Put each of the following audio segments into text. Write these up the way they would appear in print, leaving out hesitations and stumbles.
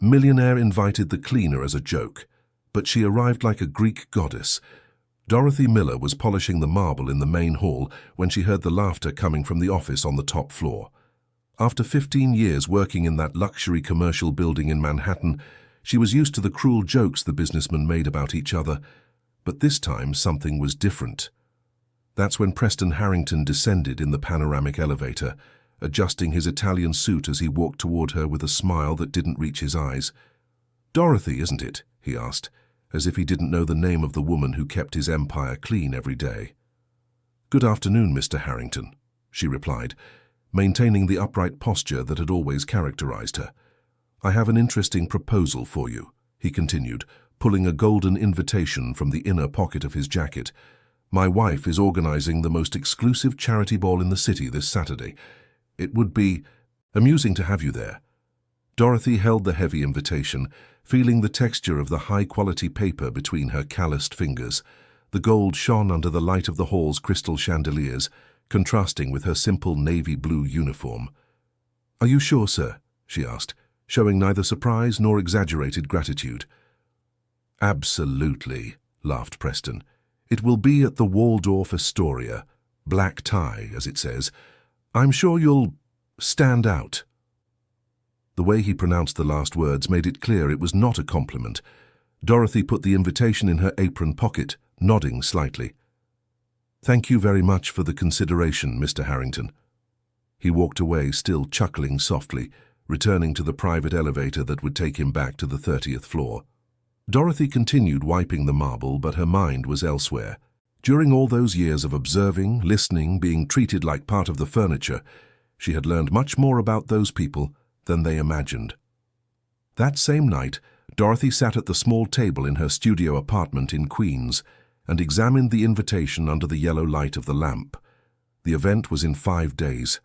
Millionaire invited the cleaner as a joke, but she arrived like a Greek goddess. Dorothy Miller was polishing the marble in the main hall when she heard the laughter coming from the office on the top floor. After 15 years working in that luxury commercial building in Manhattan, she was used to the cruel jokes the businessmen made about each other, but this time something was different. That's when Preston Harrington descended in the panoramic elevator, adjusting his Italian suit as he walked toward her with a smile that didn't reach his eyes. "Dorothy, isn't it?" he asked, as if he didn't know the name of the woman who kept his empire clean every day. "Good afternoon, Mr. Harrington," she replied, maintaining the upright posture that had always characterized her. "I have an interesting proposal for you," he continued, pulling a golden invitation from the inner pocket of his jacket. "My wife is organizing the most exclusive charity ball in the city this Saturday. It would be amusing to have you there." Dorothy held the heavy invitation, feeling the texture of the high-quality paper between her calloused fingers. The gold shone under the light of the hall's crystal chandeliers, contrasting with her simple navy blue uniform. "Are you sure, sir?" she asked, showing neither surprise nor exaggerated gratitude. "Absolutely," laughed Preston. "It will be at the Waldorf Astoria, black tie, as it says. I'm sure you'll stand out." The way he pronounced the last words made it clear it was not a compliment. Dorothy put the invitation in her apron pocket, nodding slightly. "Thank you very much for the consideration, Mr. Harrington." He walked away, still chuckling softly, returning to the private elevator that would take him back to the 30th floor. Dorothy continued wiping the marble, but her mind was elsewhere. During all those years of observing, listening, being treated like part of the furniture, she had learned much more about those people than they imagined. That same night, Dorothy sat at the small table in her studio apartment in Queens and examined the invitation under the yellow light of the lamp. The event was in 5 days.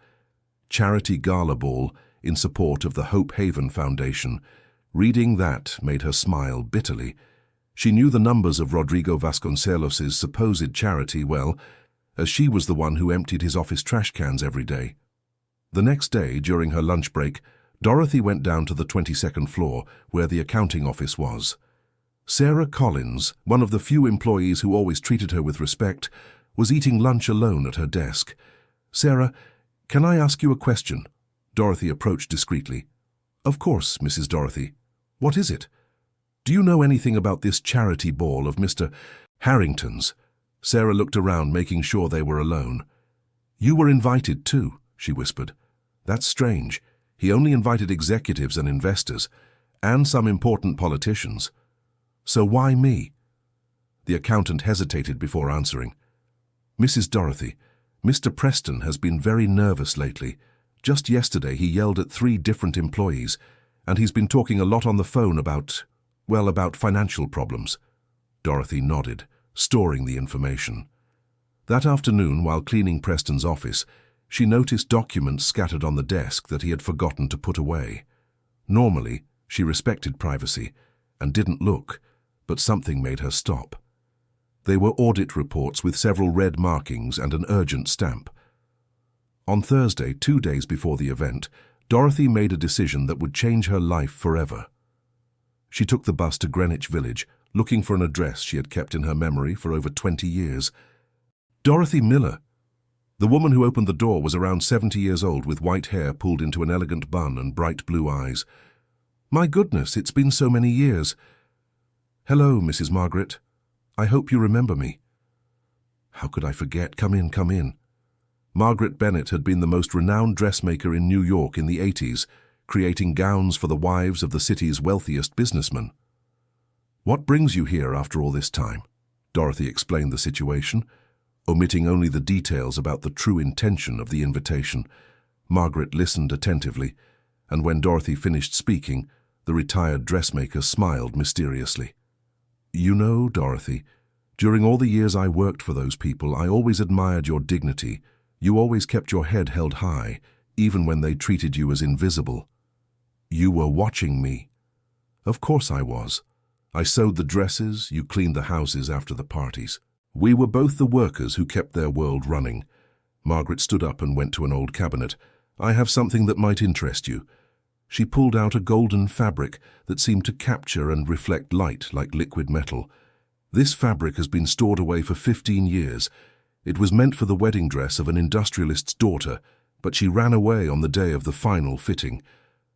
Charity Gala Ball in support of the Hope Haven Foundation. Reading that made her smile bitterly. She knew the numbers of Rodrigo Vasconcelos's supposed charity well, as she was the one who emptied his office trash cans every day. The next day, during her lunch break, Dorothy went down to the 22nd floor, where the accounting office was. Sarah Collins, one of the few employees who always treated her with respect, was eating lunch alone at her desk. "Sarah, can I ask you a question?" Dorothy approached discreetly. "Of course, Mrs. Dorothy. What is it?" "Do you know anything about this charity ball of Mr. Harrington's?" Sarah looked around, making sure they were alone. "You were invited too," she whispered. "That's strange. He only invited executives and investors, and some important politicians. So why me?" The accountant hesitated before answering. "Mrs. Dorothy, Mr. Preston has been very nervous lately. Just yesterday he yelled at 3 different employees, and he's been talking a lot on the phone about financial problems." Dorothy nodded, storing the information. That afternoon, while cleaning Preston's office, she noticed documents scattered on the desk that he had forgotten to put away. Normally, she respected privacy and didn't look, but something made her stop. They were audit reports with several red markings and an urgent stamp. On Thursday, 2 days before the event, Dorothy made a decision that would change her life forever. She took the bus to Greenwich Village, looking for an address she had kept in her memory for over 20 years. Dorothy Miller. The woman who opened the door was around 70 years old, with white hair pulled into an elegant bun and bright blue eyes. "My goodness, it's been so many years." "Hello, Mrs. Margaret. I hope you remember me." "How could I forget? Come in, come in." Margaret Bennett had been the most renowned dressmaker in New York in the 80s, creating gowns for the wives of the city's wealthiest businessmen. "What brings you here after all this time?" Dorothy explained the situation, omitting only the details about the true intention of the invitation. Margaret listened attentively, and when Dorothy finished speaking, the retired dressmaker smiled mysteriously. "You know, Dorothy, during all the years I worked for those people, I always admired your dignity. You always kept your head held high, even when they treated you as invisible." "You were watching me." "Of course I was. I sewed the dresses, you cleaned the houses after the parties. We were both the workers who kept their world running." Margaret stood up and went to an old cabinet. "I have something that might interest you." She pulled out a golden fabric that seemed to capture and reflect light like liquid metal. This fabric has been stored away for 15 years. It was meant for the wedding dress of an industrialist's daughter, but she ran away on the day of the final fitting.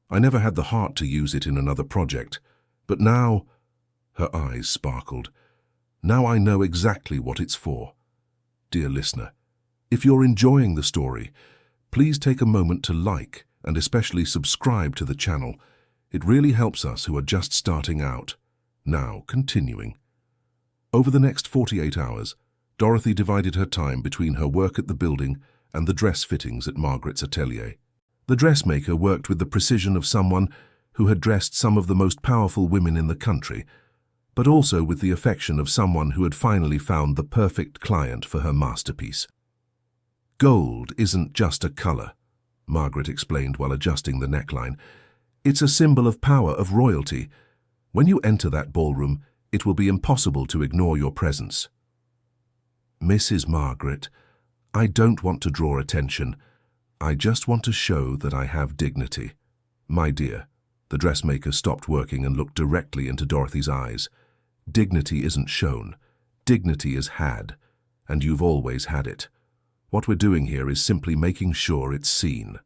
I never had the heart to use it in another project. But now, her eyes sparkled, now I know exactly what it's for. Dear listener, if you're enjoying the story, please take a moment to like and especially subscribe to the channel. It really helps us who are just starting out. Now, continuing. Over the next 48 hours, Dorothy divided her time between her work at the building and the dress fittings at Margaret's atelier. The dressmaker worked with the precision of someone who had dressed some of the most powerful women in the country, but also with the affection of someone who had finally found the perfect client for her masterpiece. Gold isn't just a color, Margaret explained while adjusting the neckline. It's a symbol of power, of royalty. When you enter that ballroom, it will be impossible to ignore your presence. Mrs. Margaret, I don't want to draw attention. I just want to show that I have dignity. My dear, the dressmaker stopped working and looked directly into Dorothy's eyes. Dignity isn't shown. Dignity is had, and you've always had it. What we're doing here is simply making sure it's seen.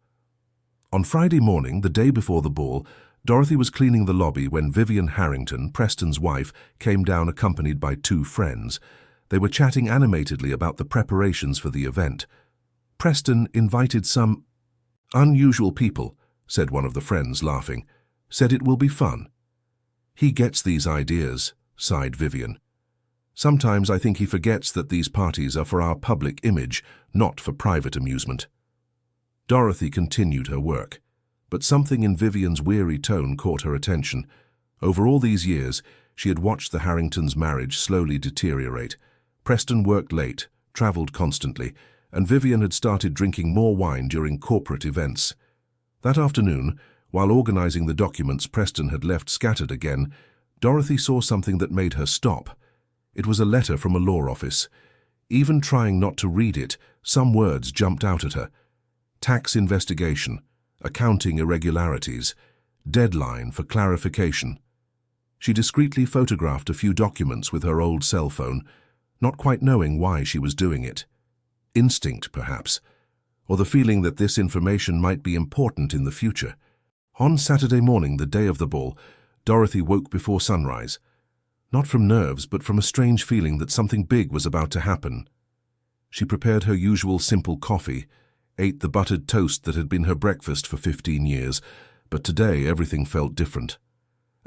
On Friday morning, the day before the ball, Dorothy was cleaning the lobby when Vivian Harrington, Preston's wife, came down accompanied by 2 friends. They were chatting animatedly about the preparations for the event. Preston invited some unusual people, said one of the friends, laughing. Said it will be fun. He gets these ideas, sighed Vivian. Sometimes I think he forgets that these parties are for our public image, not for private amusement. Dorothy continued her work, but something in Vivian's weary tone caught her attention. Over all these years, she had watched the Harringtons' marriage slowly deteriorate. Preston worked late, travelled constantly, and Vivian had started drinking more wine during corporate events. That afternoon, while organising the documents Preston had left scattered again, Dorothy saw something that made her stop. It was a letter from a law office. Even trying not to read it, some words jumped out at her. Tax investigation, accounting irregularities, deadline for clarification. She discreetly photographed a few documents with her old cell phone, not quite knowing why she was doing it. Instinct, perhaps, or the feeling that this information might be important in the future. On Saturday morning, the day of the ball, Dorothy woke before sunrise. Not from nerves, but from a strange feeling that something big was about to happen. She prepared her usual simple coffee, ate the buttered toast that had been her breakfast for 15 years, but today everything felt different.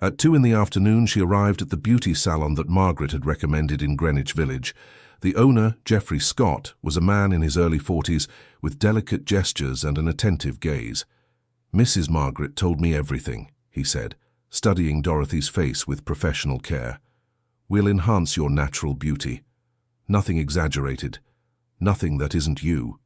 At 2 in the afternoon, she arrived at the beauty salon that Margaret had recommended in Greenwich Village. The owner, Geoffrey Scott, was a man in his early 40s with delicate gestures and an attentive gaze. Mrs. Margaret told me everything, he said, studying Dorothy's face with professional care. We'll enhance your natural beauty. Nothing exaggerated. Nothing that isn't you.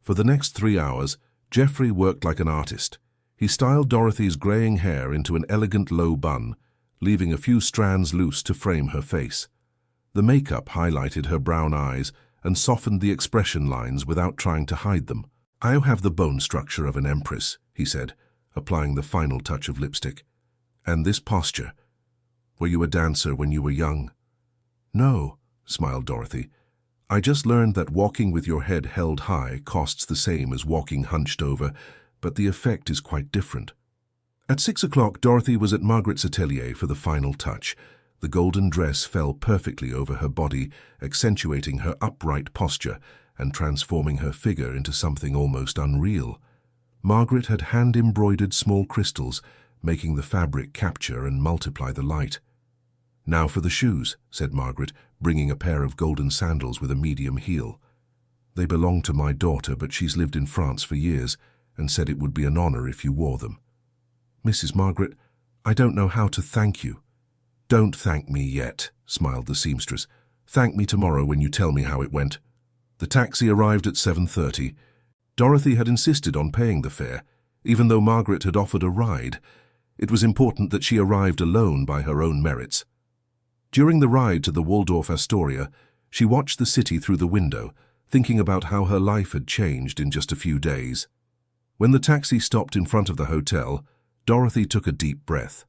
For the next 3 hours, Geoffrey worked like an artist. He styled Dorothy's greying hair into an elegant low bun, leaving a few strands loose to frame her face. The makeup highlighted her brown eyes and softened the expression lines without trying to hide them. I have the bone structure of an empress, he said, applying the final touch of lipstick. And this posture. Were you a dancer when you were young? No, smiled Dorothy. I just learned that walking with your head held high costs the same as walking hunched over, but the effect is quite different. At 6 o'clock, Dorothy was at Margaret's atelier for the final touch. The golden dress fell perfectly over her body, accentuating her upright posture and transforming her figure into something almost unreal. Margaret had hand-embroidered small crystals, making the fabric capture and multiply the light. Now for the shoes, said Margaret, bringing a pair of golden sandals with a medium heel. They belong to my daughter, but she's lived in France for years and said it would be an honor if you wore them. Mrs. Margaret, I don't know how to thank you. Don't thank me yet, smiled the seamstress. Thank me tomorrow when you tell me how it went. The taxi arrived at 7:30. Dorothy had insisted on paying the fare, even though Margaret had offered a ride. It was important that she arrived alone by her own merits. During the ride to the Waldorf Astoria, she watched the city through the window, thinking about how her life had changed in just a few days. When the taxi stopped in front of the hotel, Dorothy took a deep breath.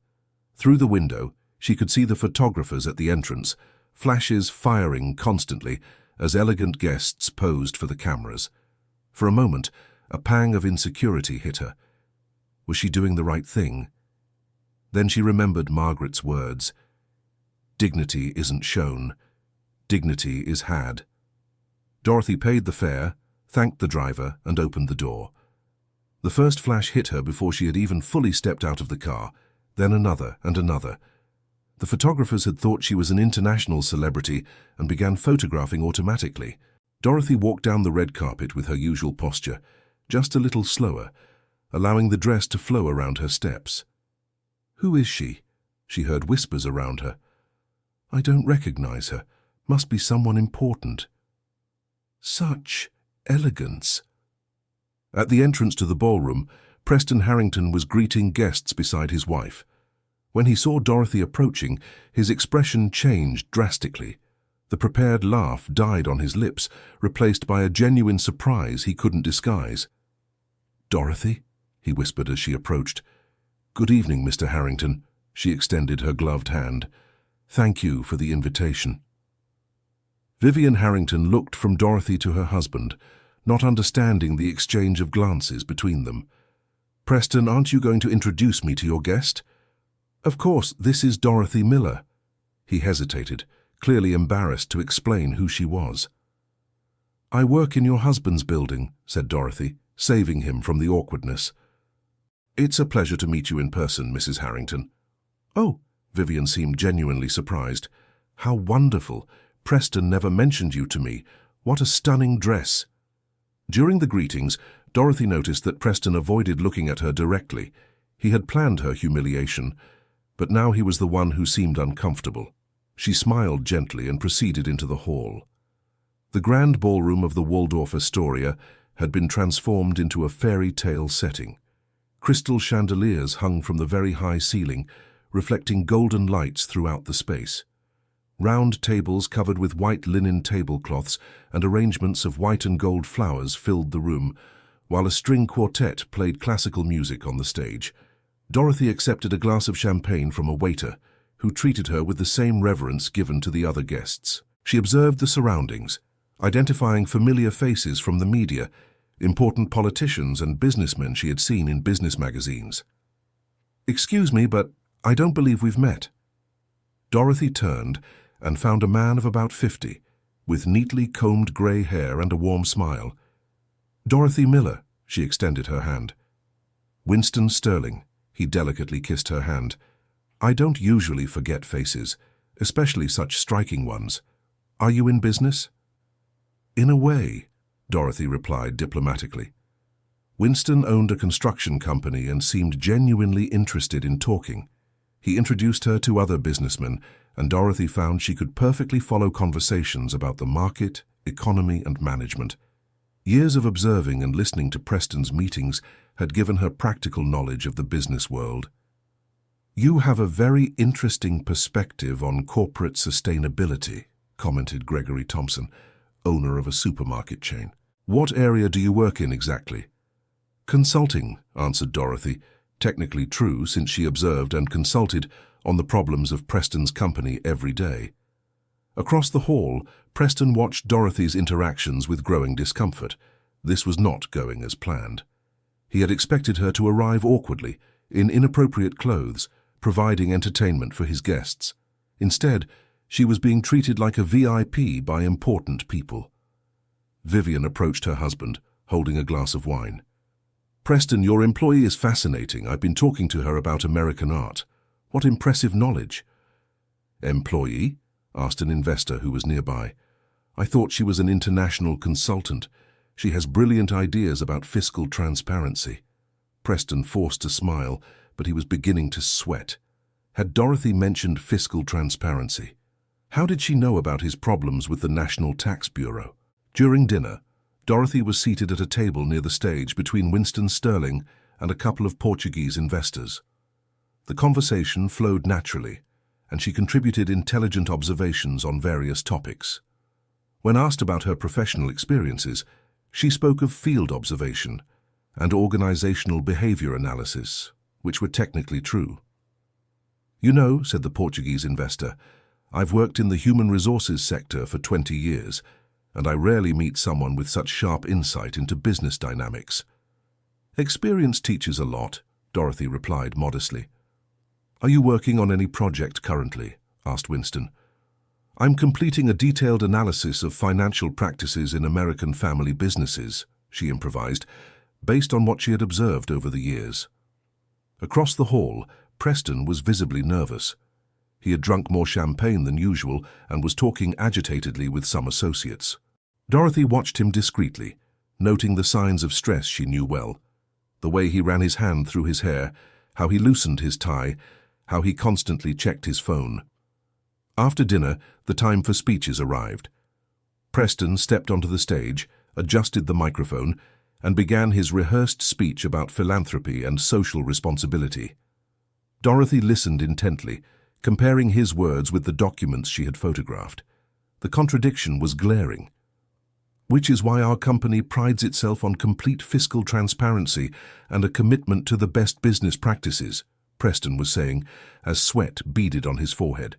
Through the window, she could see the photographers at the entrance, flashes firing constantly as elegant guests posed for the cameras. For a moment, a pang of insecurity hit her. Was she doing the right thing? Then she remembered Margaret's words. Dignity isn't shown. Dignity is had. Dorothy paid the fare, thanked the driver, and opened the door. The first flash hit her before she had even fully stepped out of the car, then another and another. The photographers had thought she was an international celebrity and began photographing automatically. Dorothy walked down the red carpet with her usual posture, just a little slower, allowing the dress to flow around her steps. "Who is she?" She heard whispers around her. "I don't recognize her. Must be someone important." Such elegance. At the entrance to the ballroom, Preston Harrington was greeting guests beside his wife. When he saw Dorothy approaching, his expression changed drastically. The prepared laugh died on his lips, replaced by a genuine surprise he couldn't disguise. "Dorothy?" he whispered as she approached. "Good evening, Mr. Harrington." She extended her gloved hand. "Thank you for the invitation." Vivian Harrington looked from Dorothy to her husband, not understanding the exchange of glances between them. "Preston, aren't you going to introduce me to your guest?" "Of course, this is Dorothy Miller." He hesitated, clearly embarrassed to explain who she was. "I work in your husband's building," said Dorothy, saving him from the awkwardness. "It's a pleasure to meet you in person, Mrs. Harrington." "Oh," Vivian seemed genuinely surprised. "How wonderful. Preston never mentioned you to me. What a stunning dress." During the greetings, Dorothy noticed that Preston avoided looking at her directly. He had planned her humiliation, but now he was the one who seemed uncomfortable. She smiled gently and proceeded into the hall. The grand ballroom of the Waldorf Astoria had been transformed into a fairy tale setting. Crystal chandeliers hung from the very high ceiling, reflecting golden lights throughout the space. Round tables covered with white linen tablecloths and arrangements of white and gold flowers filled the room, while a string quartet played classical music on the stage. Dorothy accepted a glass of champagne from a waiter, who treated her with the same reverence given to the other guests. She observed the surroundings, identifying familiar faces from the media, important politicians and businessmen she had seen in business magazines. "Excuse me, but I don't believe we've met." Dorothy turned and found a man of about 50, with neatly combed grey hair and a warm smile. "Dorothy Miller," she extended her hand. "Winston Sterling," he delicately kissed her hand. "I don't usually forget faces, especially such striking ones. Are you in business?" "In a way," Dorothy replied diplomatically. Winston owned a construction company and seemed genuinely interested in talking. He introduced her to other businessmen, and Dorothy found she could perfectly follow conversations about the market, economy, and management. Years of observing and listening to Preston's meetings had given her practical knowledge of the business world. "You have a very interesting perspective on corporate sustainability," commented Gregory Thompson, owner of a supermarket chain. "What area do you work in exactly?" "Consulting," answered Dorothy, technically true since she observed and consulted on the problems of Preston's company every day. Across the hall, Preston watched Dorothy's interactions with growing discomfort. This was not going as planned. He had expected her to arrive awkwardly, in inappropriate clothes, providing entertainment for his guests. Instead, she was being treated like a VIP by important people. Vivian approached her husband, holding a glass of wine. "Preston, your employee is fascinating. I've been talking to her about American art. What impressive knowledge." "Employee?" asked an investor who was nearby. "I thought she was an international consultant. She has brilliant ideas about fiscal transparency." Preston forced a smile, but he was beginning to sweat. Had Dorothy mentioned fiscal transparency? How did she know about his problems with the National Tax Bureau? During dinner, Dorothy was seated at a table near the stage between Winston Sterling and a couple of Portuguese investors. The conversation flowed naturally, and she contributed intelligent observations on various topics. When asked about her professional experiences, she spoke of field observation, and organizational behavior analysis, which were technically true. "You know," said the Portuguese investor, "I've worked in the human resources sector for 20 years, and I rarely meet someone with such sharp insight into business dynamics." "Experience teaches a lot," Dorothy replied modestly. "Are you working on any project currently?" asked Winston. "I'm completing a detailed analysis of financial practices in American family businesses," she improvised, based on what she had observed over the years. Across the hall, Preston was visibly nervous. He had drunk more champagne than usual and was talking agitatedly with some associates. Dorothy watched him discreetly, noting the signs of stress she knew well. The way he ran his hand through his hair, how he loosened his tie, how he constantly checked his phone. After dinner, the time for speeches arrived. Preston stepped onto the stage, adjusted the microphone, and began his rehearsed speech about philanthropy and social responsibility. Dorothy listened intently, comparing his words with the documents she had photographed. The contradiction was glaring. "Which is why our company prides itself on complete fiscal transparency and a commitment to the best business practices," Preston was saying, as sweat beaded on his forehead.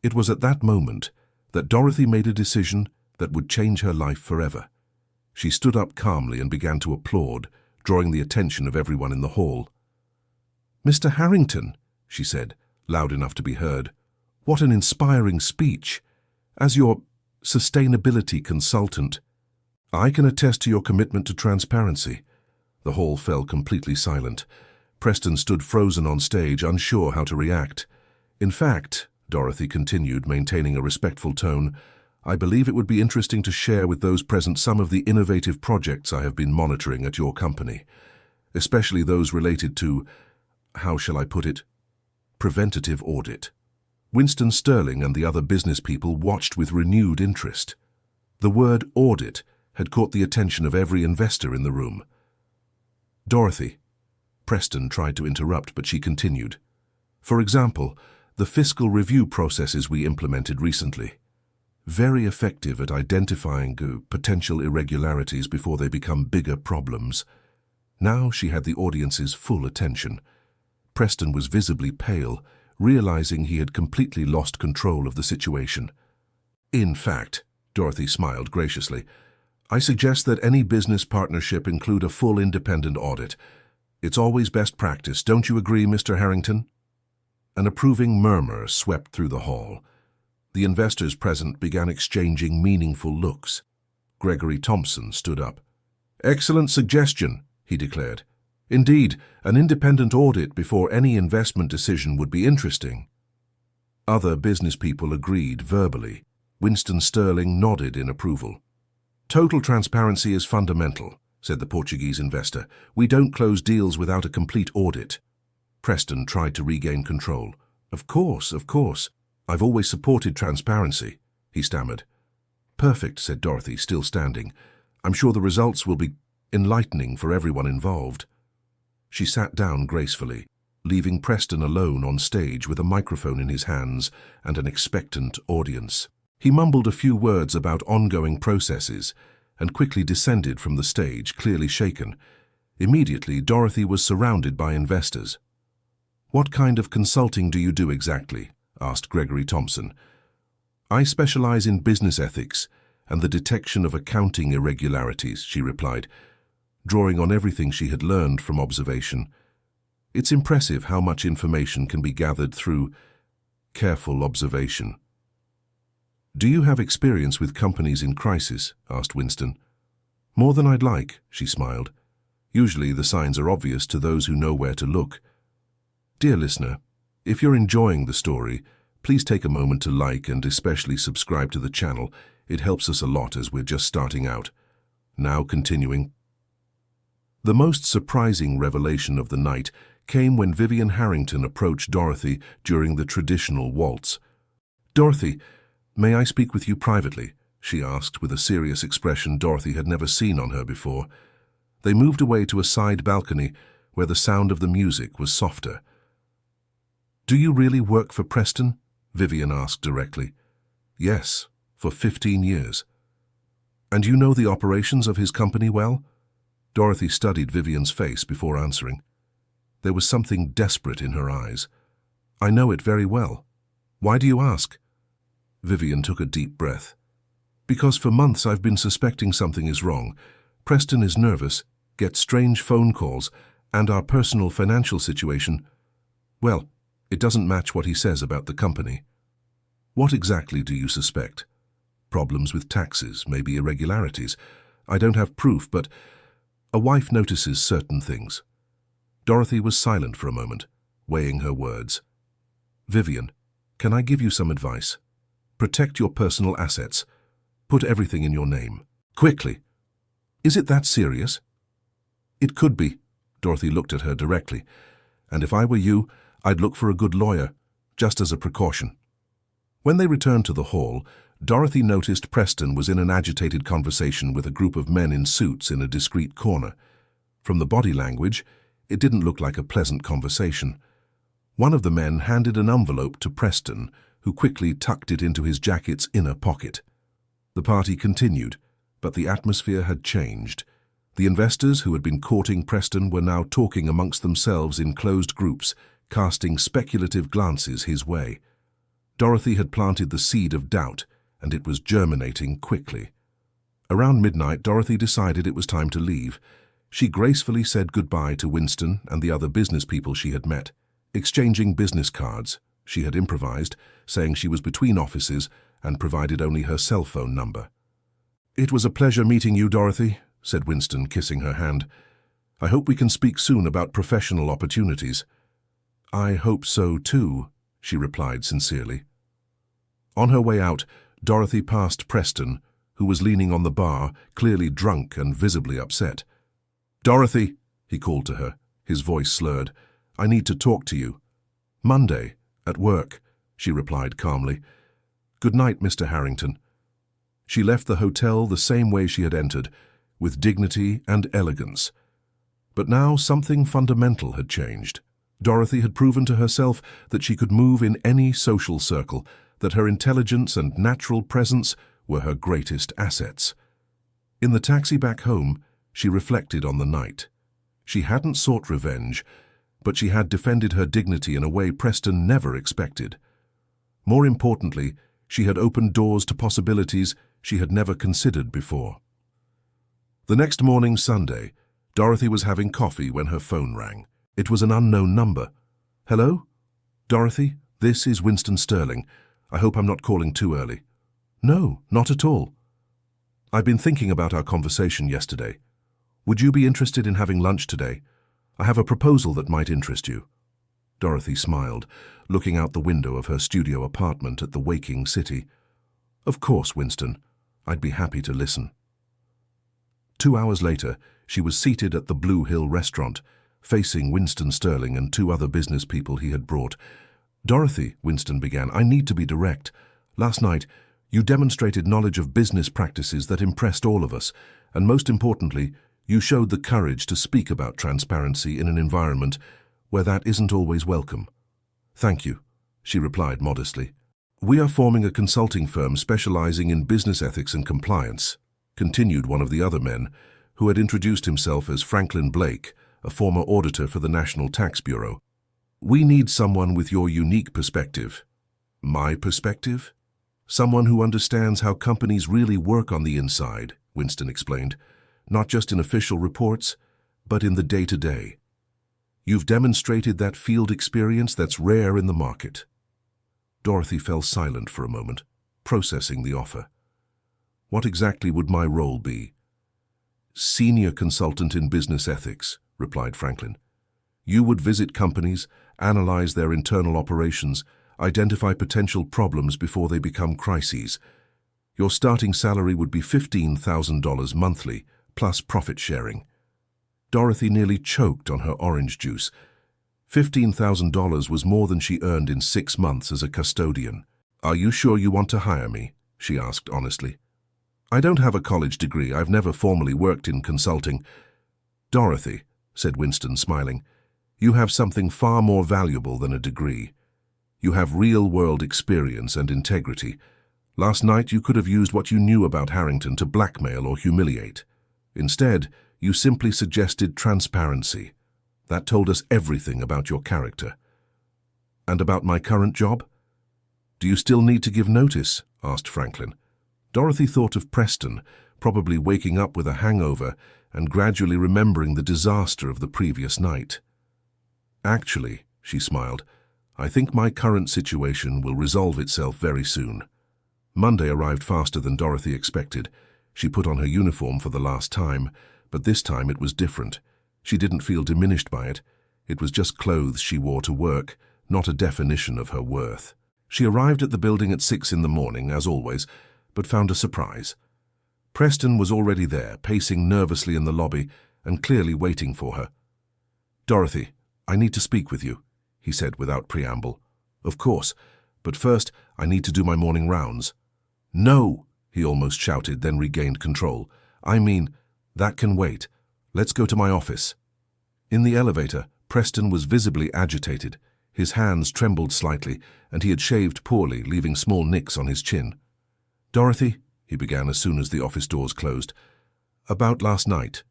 It was at that moment that Dorothy made a decision that would change her life forever. She stood up calmly and began to applaud, drawing the attention of everyone in the hall. "Mr. Harrington," she said, loud enough to be heard, "what an inspiring speech. As your sustainability consultant, I can attest to your commitment to transparency." The hall fell completely silent. Preston stood frozen on stage, unsure how to react. "In fact," Dorothy continued, maintaining a respectful tone, "I believe it would be interesting to share with those present some of the innovative projects I have been monitoring at your company, especially those related to, how shall I put it, preventative audit." Winston Sterling and the other business people watched with renewed interest. The word audit had caught the attention of every investor in the room. "Dorothy," Preston tried to interrupt, but she continued. "For example, the fiscal review processes we implemented recently. Very effective at identifying potential irregularities before they become bigger problems." Now she had the audience's full attention. Preston was visibly pale, realizing he had completely lost control of the situation. "In fact," Dorothy smiled graciously, "I suggest that any business partnership include a full independent audit. It's always best practice, don't you agree, Mr. Harrington?" An approving murmur swept through the hall. The investors present began exchanging meaningful looks. Gregory Thompson stood up. "Excellent suggestion," he declared. "Indeed, an independent audit before any investment decision would be interesting." Other business people agreed verbally. Winston Sterling nodded in approval. "Total transparency is fundamental," said the Portuguese investor. "We don't close deals without a complete audit." Preston tried to regain control. Of course. I've always supported transparency," he stammered. "Perfect," said Dorothy, still standing. "I'm sure the results will be enlightening for everyone involved." She sat down gracefully, leaving Preston alone on stage with a microphone in his hands and an expectant audience. He mumbled a few words about ongoing processes and quickly descended from the stage, clearly shaken. Immediately, Dorothy was surrounded by investors. "What kind of consulting do you do exactly?" asked Gregory Thompson. "I specialize in business ethics and the detection of accounting irregularities," she replied, drawing on everything she had learned from observation. "It's impressive how much information can be gathered through careful observation." "Do you have experience with companies in crisis?" asked Winston. "More than I'd like," she smiled. "Usually the signs are obvious to those who know where to look." Dear listener, if you're enjoying the story, please take a moment to like and especially subscribe to the channel. It helps us a lot as we're just starting out. Now continuing. The most surprising revelation of the night came when Vivian Harrington approached Dorothy during the traditional waltz. "Dorothy, may I speak with you privately?" she asked with a serious expression Dorothy had never seen on her before. They moved away to a side balcony where the sound of the music was softer. "Do you really work for Preston?" Vivian asked directly. "Yes, for 15 years. "And you know the operations of his company well?" Dorothy studied Vivian's face before answering. There was something desperate in her eyes. I know it very well. Why do you ask? Vivian took a deep breath. Because for months I've been suspecting something is wrong. Preston is nervous, gets strange phone calls, and our personal financial situation, well, it doesn't match what he says about the company. What exactly do you suspect? Problems with taxes, maybe irregularities. I don't have proof, but a wife notices certain things. Dorothy was silent for a moment, weighing her words. Vivian, can I give you some advice? Protect your personal assets. Put everything in your name. Quickly. Is it that serious? It could be. Dorothy looked at her directly. And if I were you, I'd look for a good lawyer, just as a precaution. When they returned to the hall, Dorothy noticed Preston was in an agitated conversation with a group of men in suits in a discreet corner. From the body language, it didn't look like a pleasant conversation. One of the men handed an envelope to Preston, who quickly tucked it into his jacket's inner pocket. The party continued, but the atmosphere had changed. The investors who had been courting Preston were now talking amongst themselves in closed groups, casting speculative glances his way. Dorothy had planted the seed of doubt, and it was germinating quickly. Around midnight, Dorothy decided it was time to leave. She gracefully said goodbye to Winston and the other business people she had met, exchanging business cards. She had improvised, saying she was between offices and provided only her cell phone number. "It was a pleasure meeting you, Dorothy," said Winston, kissing her hand. "I hope we can speak soon about professional opportunities." "I hope so, too," she replied sincerely. On her way out, Dorothy passed Preston, who was leaning on the bar, clearly drunk and visibly upset. "Dorothy," he called to her, his voice slurred, "I need to talk to you." "Monday, at work," she replied calmly. "Good night, Mr. Harrington." She left the hotel the same way she had entered, with dignity and elegance. But now something fundamental had changed. Dorothy had proven to herself that she could move in any social circle, that her intelligence and natural presence were her greatest assets. In the taxi back home, she reflected on the night. She hadn't sought revenge, but she had defended her dignity in a way Preston never expected. More importantly, she had opened doors to possibilities she had never considered before. The next morning, Sunday, Dorothy was having coffee when her phone rang. It was an unknown number. "Hello? Dorothy, this is Winston Sterling. I hope I'm not calling too early." "No, not at all." "I've been thinking about our conversation yesterday. Would you be interested in having lunch today? I have a proposal that might interest you." Dorothy smiled, looking out the window of her studio apartment at the waking city. "Of course, Winston. I'd be happy to listen." 2 hours later, she was seated at the Blue Hill restaurant, facing Winston Sterling and 2 other business people he had brought. "Dorothy," Winston began, "I need to be direct. Last night, you demonstrated knowledge of business practices that impressed all of us, and most importantly, you showed the courage to speak about transparency in an environment where that isn't always welcome." "Thank you," she replied modestly. "We are forming a consulting firm specializing in business ethics and compliance," continued one of the other men, who had introduced himself as Franklin Blake, a former auditor for the National Tax Bureau. "We need someone with your unique perspective." "My perspective?" "Someone who understands how companies really work on the inside," Winston explained, "not just in official reports, but in the day-to-day. You've demonstrated that field experience that's rare in the market." Dorothy fell silent for a moment, processing the offer. "What exactly would my role be?" "Senior consultant in business ethics," replied Franklin. "You would visit companies, analyze their internal operations, identify potential problems before they become crises. Your starting salary would be $15,000 monthly, plus profit sharing." Dorothy nearly choked on her orange juice. $15,000 was more than she earned in 6 months as a custodian. "Are you sure you want to hire me?" she asked honestly. "I don't have a college degree. I've never formally worked in consulting." "Dorothy," said Winston, smiling, "you have something far more valuable than a degree. You have real-world experience and integrity. Last night you could have used what you knew about Harrington to blackmail or humiliate. Instead, You simply suggested transparency. That told us everything about your character. And about my current job? Do you still need to give notice? Asked Franklin. Dorothy thought of Preston, probably waking up with a hangover and gradually remembering the disaster of the previous night. Actually, she smiled, I think my current situation will resolve itself very soon. Monday arrived faster than Dorothy expected. She put on her uniform for the last time, but this time it was different. She didn't feel diminished by it. It was just clothes she wore to work, not a definition of her worth. She arrived at the building at 6 in the morning, as always, but found a surprise. Preston was already there, pacing nervously in the lobby and clearly waiting for her. Dorothy, I need to speak with you, he said without preamble. Of course, but first I need to do my morning rounds. No, he almost shouted, then regained control. I mean, that can wait. Let's go to my office. In the elevator, Preston was visibly agitated. His hands trembled slightly, and he had shaved poorly, leaving small nicks on his chin. Dorothy, he began as soon as the office doors closed. About last night.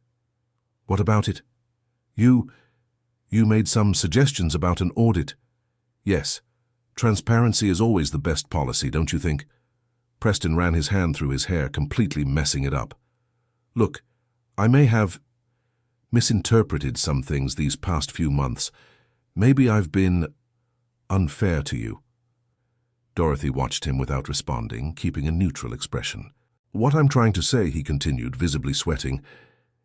What about it? You made some suggestions about an audit. Yes. Transparency is always the best policy, don't you think? Preston ran his hand through his hair, completely messing it up. Look, I may have misinterpreted some things these past few months. Maybe I've been unfair to you. Dorothy watched him without responding, keeping a neutral expression. What I'm trying to say, he continued, visibly sweating,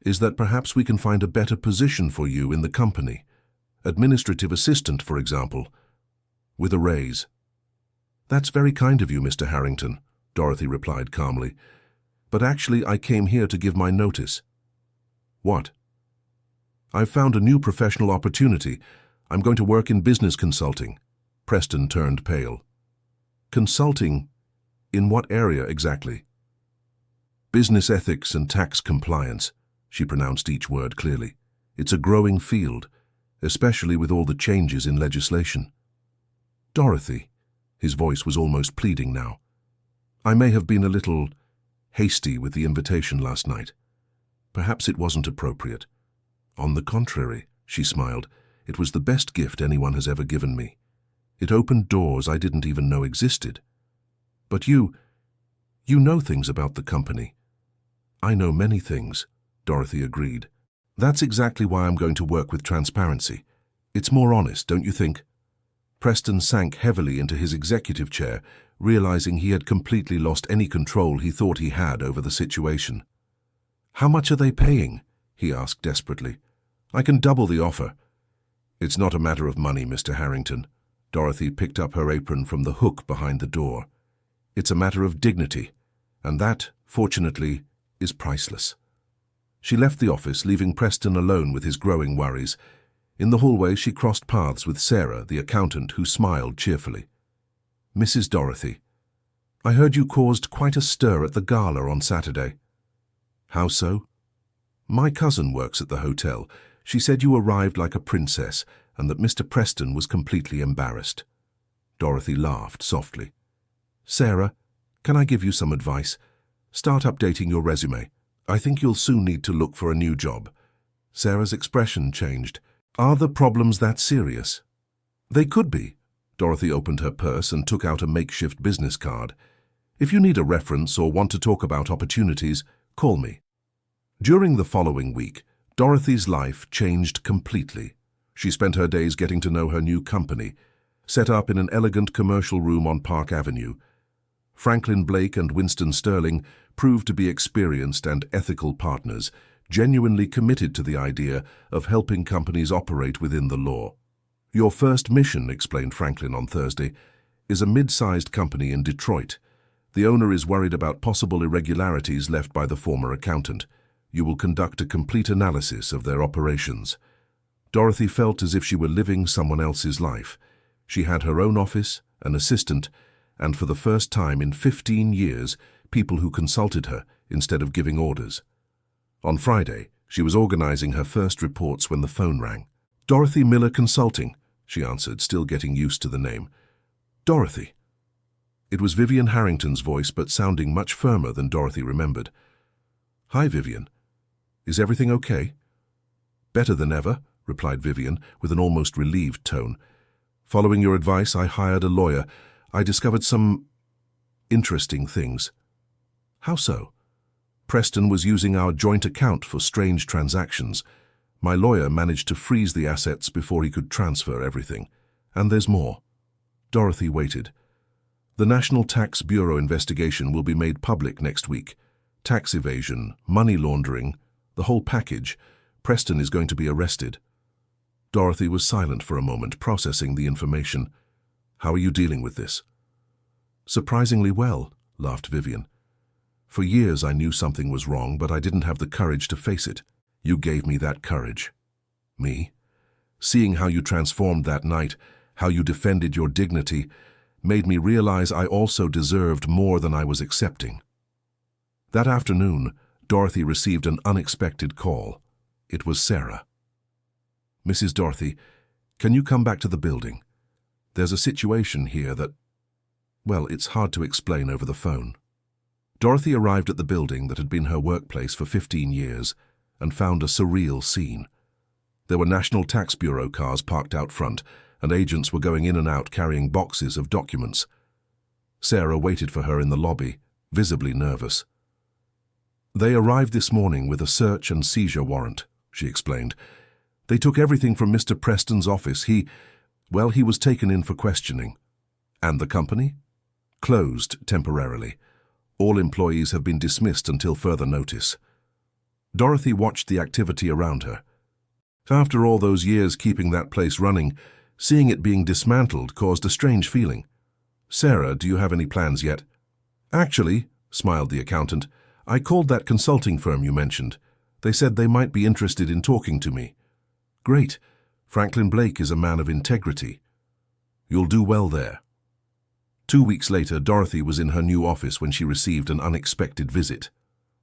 is that perhaps we can find a better position for you in the company. Administrative assistant, for example, with a raise. That's very kind of you, Mr. Harrington, Dorothy replied calmly. But actually, I came here to give my notice. What? I've found a new professional opportunity. I'm going to work in business consulting. Preston turned pale. Consulting? In what area exactly? Business ethics and tax compliance, she pronounced each word clearly. It's a growing field, especially with all the changes in legislation. Dorothy, his voice was almost pleading now. I may have been a little hasty with the invitation last night. Perhaps it wasn't appropriate. On the contrary, she smiled, it was the best gift anyone has ever given me. It opened doors I didn't even know existed. But you know things about the company. I know many things, Dorothy agreed. That's exactly why I'm going to work with transparency. It's more honest, don't you think? Preston sank heavily into his executive chair, realizing he had completely lost any control he thought he had over the situation. How much are they paying? He asked desperately. I can double the offer. It's not a matter of money, Mr. Harrington. Dorothy picked up her apron from the hook behind the door. It's a matter of dignity, and that, fortunately, is priceless. She left the office, leaving Preston alone with his growing worries. In the hallway, she crossed paths with Sarah, the accountant, who smiled cheerfully. Mrs. Dorothy, I heard you caused quite a stir at the gala on Saturday. How so? My cousin works at the hotel. She said you arrived like a princess and that Mr. Preston was completely embarrassed. Dorothy laughed softly. Sarah, can I give you some advice? Start updating your resume. I think you'll soon need to look for a new job. Sarah's expression changed. Are the problems that serious? They could be. Dorothy opened her purse and took out a makeshift business card. If you need a reference or want to talk about opportunities, call me. During the following week, Dorothy's life changed completely. She spent her days getting to know her new company, set up in an elegant commercial room on Park Avenue. Franklin Blake and Winston Sterling proved to be experienced and ethical partners, genuinely committed to the idea of helping companies operate within the law. Your first mission, explained Franklin on Thursday, is a mid-sized company in Detroit. The owner is worried about possible irregularities left by the former accountant. You will conduct a complete analysis of their operations. Dorothy felt as if she were living someone else's life. She had her own office, an assistant, and for the first time in 15 years, people who consulted her instead of giving orders. On Friday, she was organizing her first reports when the phone rang. Dorothy Miller Consulting, she answered, still getting used to the name. Dorothy. It was Vivian Harrington's voice, but sounding much firmer than Dorothy remembered. Hi, Vivian. Is everything okay?" "Better than ever," replied Vivian, with an almost relieved tone. "Following your advice, I hired a lawyer. I discovered some interesting things." "How so?" "Preston was using our joint account for strange transactions. My lawyer managed to freeze the assets before he could transfer everything. And there's more." Dorothy waited. "The National Tax Bureau investigation will be made public next week. Tax evasion, money laundering, the whole package. Preston is going to be arrested." Dorothy was silent for a moment, processing the information. "How are you dealing with this?" "Surprisingly well," laughed Vivian. "For years I knew something was wrong, but I didn't have the courage to face it. You gave me that courage." "Me?" "Seeing how you transformed that night, how you defended your dignity, made me realize I also deserved more than I was accepting." That afternoon, Dorothy received an unexpected call. It was Sarah. "Mrs. Dorothy, can you come back to the building? There's a situation here that, well, it's hard to explain over the phone." Dorothy arrived at the building that had been her workplace for 15 years and found a surreal scene. There were National Tax Bureau cars parked out front, and agents were going in and out carrying boxes of documents. Sarah waited for her in the lobby, visibly nervous. "They arrived this morning with a search and seizure warrant," she explained. "They took everything from Mr. Preston's office. He was taken in for questioning." "And the company?" "Closed temporarily. All employees have been dismissed until further notice." Dorothy watched the activity around her. After all those years keeping that place running, seeing it being dismantled caused a strange feeling. "Sarah, do you have any plans yet?" "Actually," smiled the accountant, "I called that consulting firm you mentioned. They said they might be interested in talking to me." "Great. Franklin Blake is a man of integrity. You'll do well there." 2 weeks later, Dorothy was in her new office when she received an unexpected visit.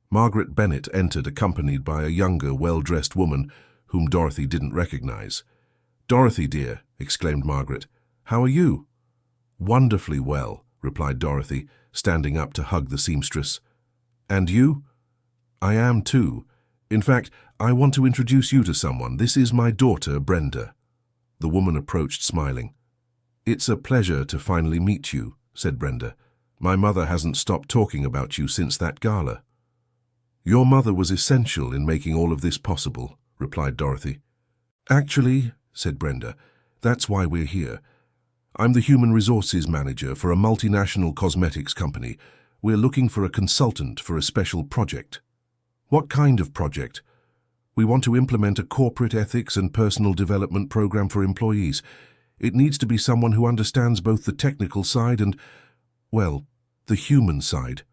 Margaret Bennett entered accompanied by a younger, well-dressed woman whom Dorothy didn't recognize. "Dorothy, dear," exclaimed Margaret, "how are you?" "Wonderfully well," replied Dorothy, standing up to hug the seamstress. "And you?" "I am too. In fact, I want to introduce you to someone. This is my daughter, Brenda." The woman approached smiling. "It's a pleasure to finally meet you," said Brenda. "My mother hasn't stopped talking about you since that gala." "Your mother was essential in making all of this possible," replied Dorothy. "Actually," said Brenda, "that's why we're here. I'm the human resources manager for a multinational cosmetics company. We're looking for a consultant for a special project." "What kind of project?" "We want to implement a corporate ethics and personal development program for employees. It needs to be someone who understands both the technical side and, well, the human side."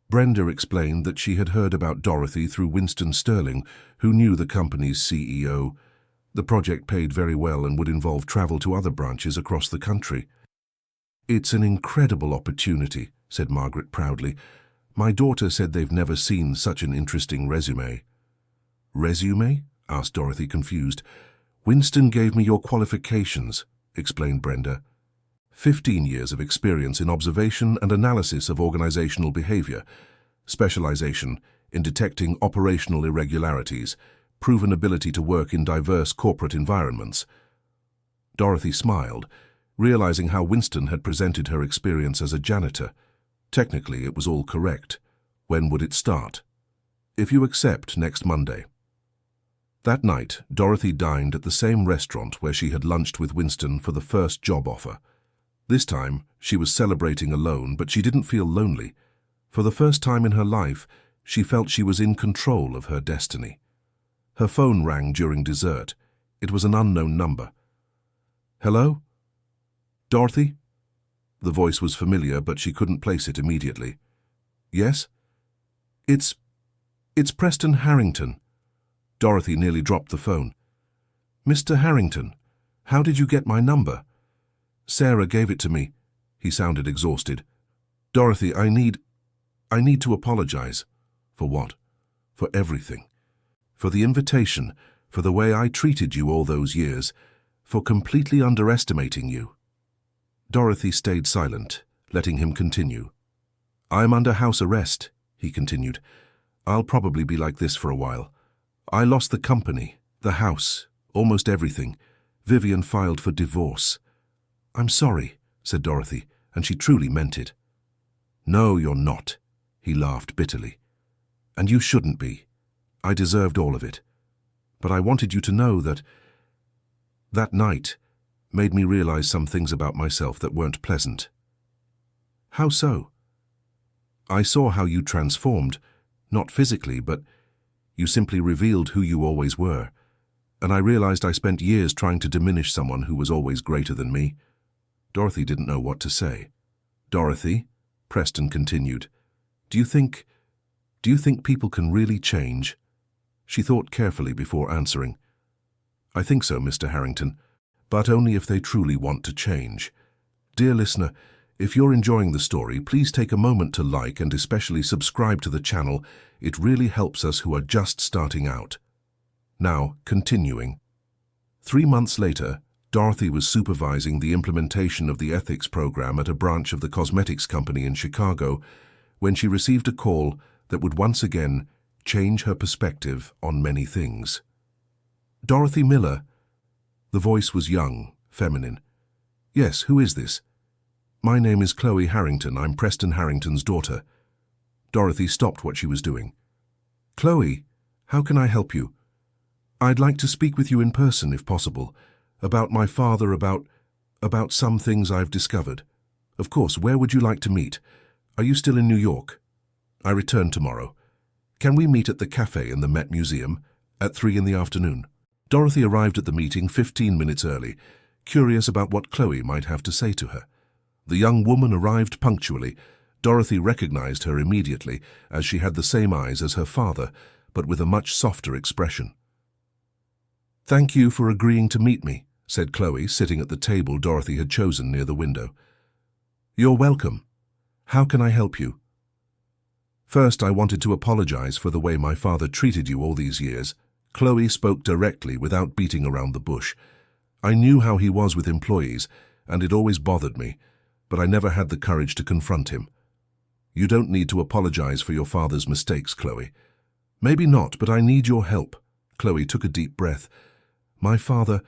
Brenda explained that she had heard about Dorothy through Winston Sterling, who knew the company's CEO. The project paid very well and would involve travel to other branches across the country. "It's an incredible opportunity," said Margaret proudly. "My daughter said they've never seen such an interesting resume." "Resume?" asked Dorothy, confused. "Winston gave me your qualifications," explained Brenda. 15 years of experience in observation and analysis of organizational behavior, specialization in detecting operational irregularities, proven ability to work in diverse corporate environments. Dorothy smiled, realizing how Winston had presented her experience as a janitor. Technically, it was all correct. When would it start? "If you accept, next Monday." That night, Dorothy dined at the same restaurant where she had lunched with Winston for the first job offer. This time, she was celebrating alone, but she didn't feel lonely. For the first time in her life, she felt she was in control of her destiny. Her phone rang during dessert. It was an unknown number. "Hello? Dorothy?" The voice was familiar, but she couldn't place it immediately. "Yes?" It's Preston Harrington." Dorothy nearly dropped the phone. "Mr. Harrington, how did you get my number?" "Sarah gave it to me." He sounded exhausted. "Dorothy, I need to apologize." "For what?" "For everything. For the invitation, for the way I treated you all those years, for completely underestimating you." Dorothy stayed silent, letting him continue. "I'm under house arrest," he continued. "I'll probably be like this for a while. I lost the company, the house, almost everything. Vivian filed for divorce. I'm sorry, said Dorothy, and she truly meant it. No, you're not, he laughed bitterly. And you shouldn't be. I deserved all of it. But I wanted you to know that night made me realize some things about myself that weren't pleasant. How so? I saw how you transformed, not physically, but you simply revealed who you always were, and I realized I spent years trying to diminish someone who was always greater than me. Dorothy didn't know what to say. Dorothy, Preston continued, do you think people can really change? She thought carefully before answering. I think so, Mr. Harrington, but only if they truly want to change. Dear listener, if you're enjoying the story, please take a moment to like and especially subscribe to the channel. It really helps us who are just starting out. Now, continuing. 3 months later, Dorothy was supervising the implementation of the ethics program at a branch of the cosmetics company in Chicago when she received a call that would once again change her perspective on many things. Dorothy Miller. The voice was young, feminine. Yes, who is this? My name is Chloe Harrington. I'm Preston Harrington's daughter. Dorothy stopped what she was doing. Chloe, how can I help you? I'd like to speak with you in person, if possible, about my father, about some things I've discovered. Of course, where would you like to meet? Are you still in New York? I return tomorrow. Can we meet at the cafe in the Met Museum at 3 in the afternoon? Dorothy arrived at the meeting 15 minutes early, curious about what Chloe might have to say to her. The young woman arrived punctually. Dorothy recognized her immediately, as she had the same eyes as her father, but with a much softer expression. Thank you for agreeing to meet me, said Chloe, sitting at the table Dorothy had chosen near the window. You're welcome. How can I help you? First, I wanted to apologize for the way my father treated you all these years. Chloe spoke directly without beating around the bush. I knew how he was with employees, and it always bothered me, but I never had the courage to confront him. You don't need to apologize for your father's mistakes, Chloe. Maybe not, but I need your help. Chloe took a deep breath. My father,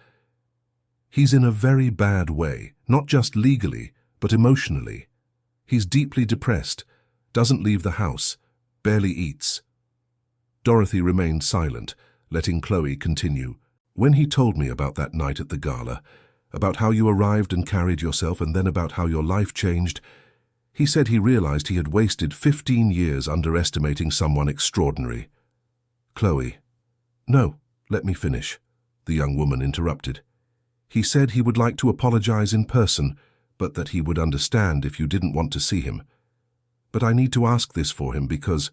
he's in a very bad way, not just legally, but emotionally. He's deeply depressed, doesn't leave the house, barely eats. Dorothy remained silent, letting Chloe continue. When he told me about that night at the gala, about how you arrived and carried yourself, and then about how your life changed, he said he realized he had wasted 15 years underestimating someone extraordinary. Chloe. No, let me finish, the young woman interrupted. He said he would like to apologize in person, but that he would understand if you didn't want to see him. But I need to ask this for him because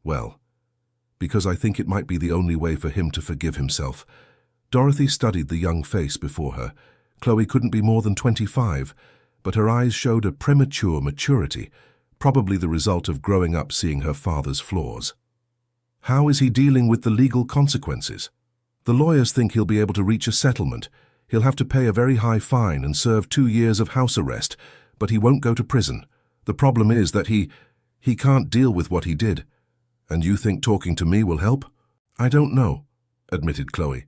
I think it might be the only way for him to forgive himself. Dorothy studied the young face before her. Chloe couldn't be more than 25, but her eyes showed a premature maturity, probably the result of growing up seeing her father's flaws. How is he dealing with the legal consequences? The lawyers think he'll be able to reach a settlement. He'll have to pay a very high fine and serve 2 years of house arrest, but he won't go to prison. The problem is that he can't deal with what he did. And you think talking to me will help? I don't know, admitted Chloe.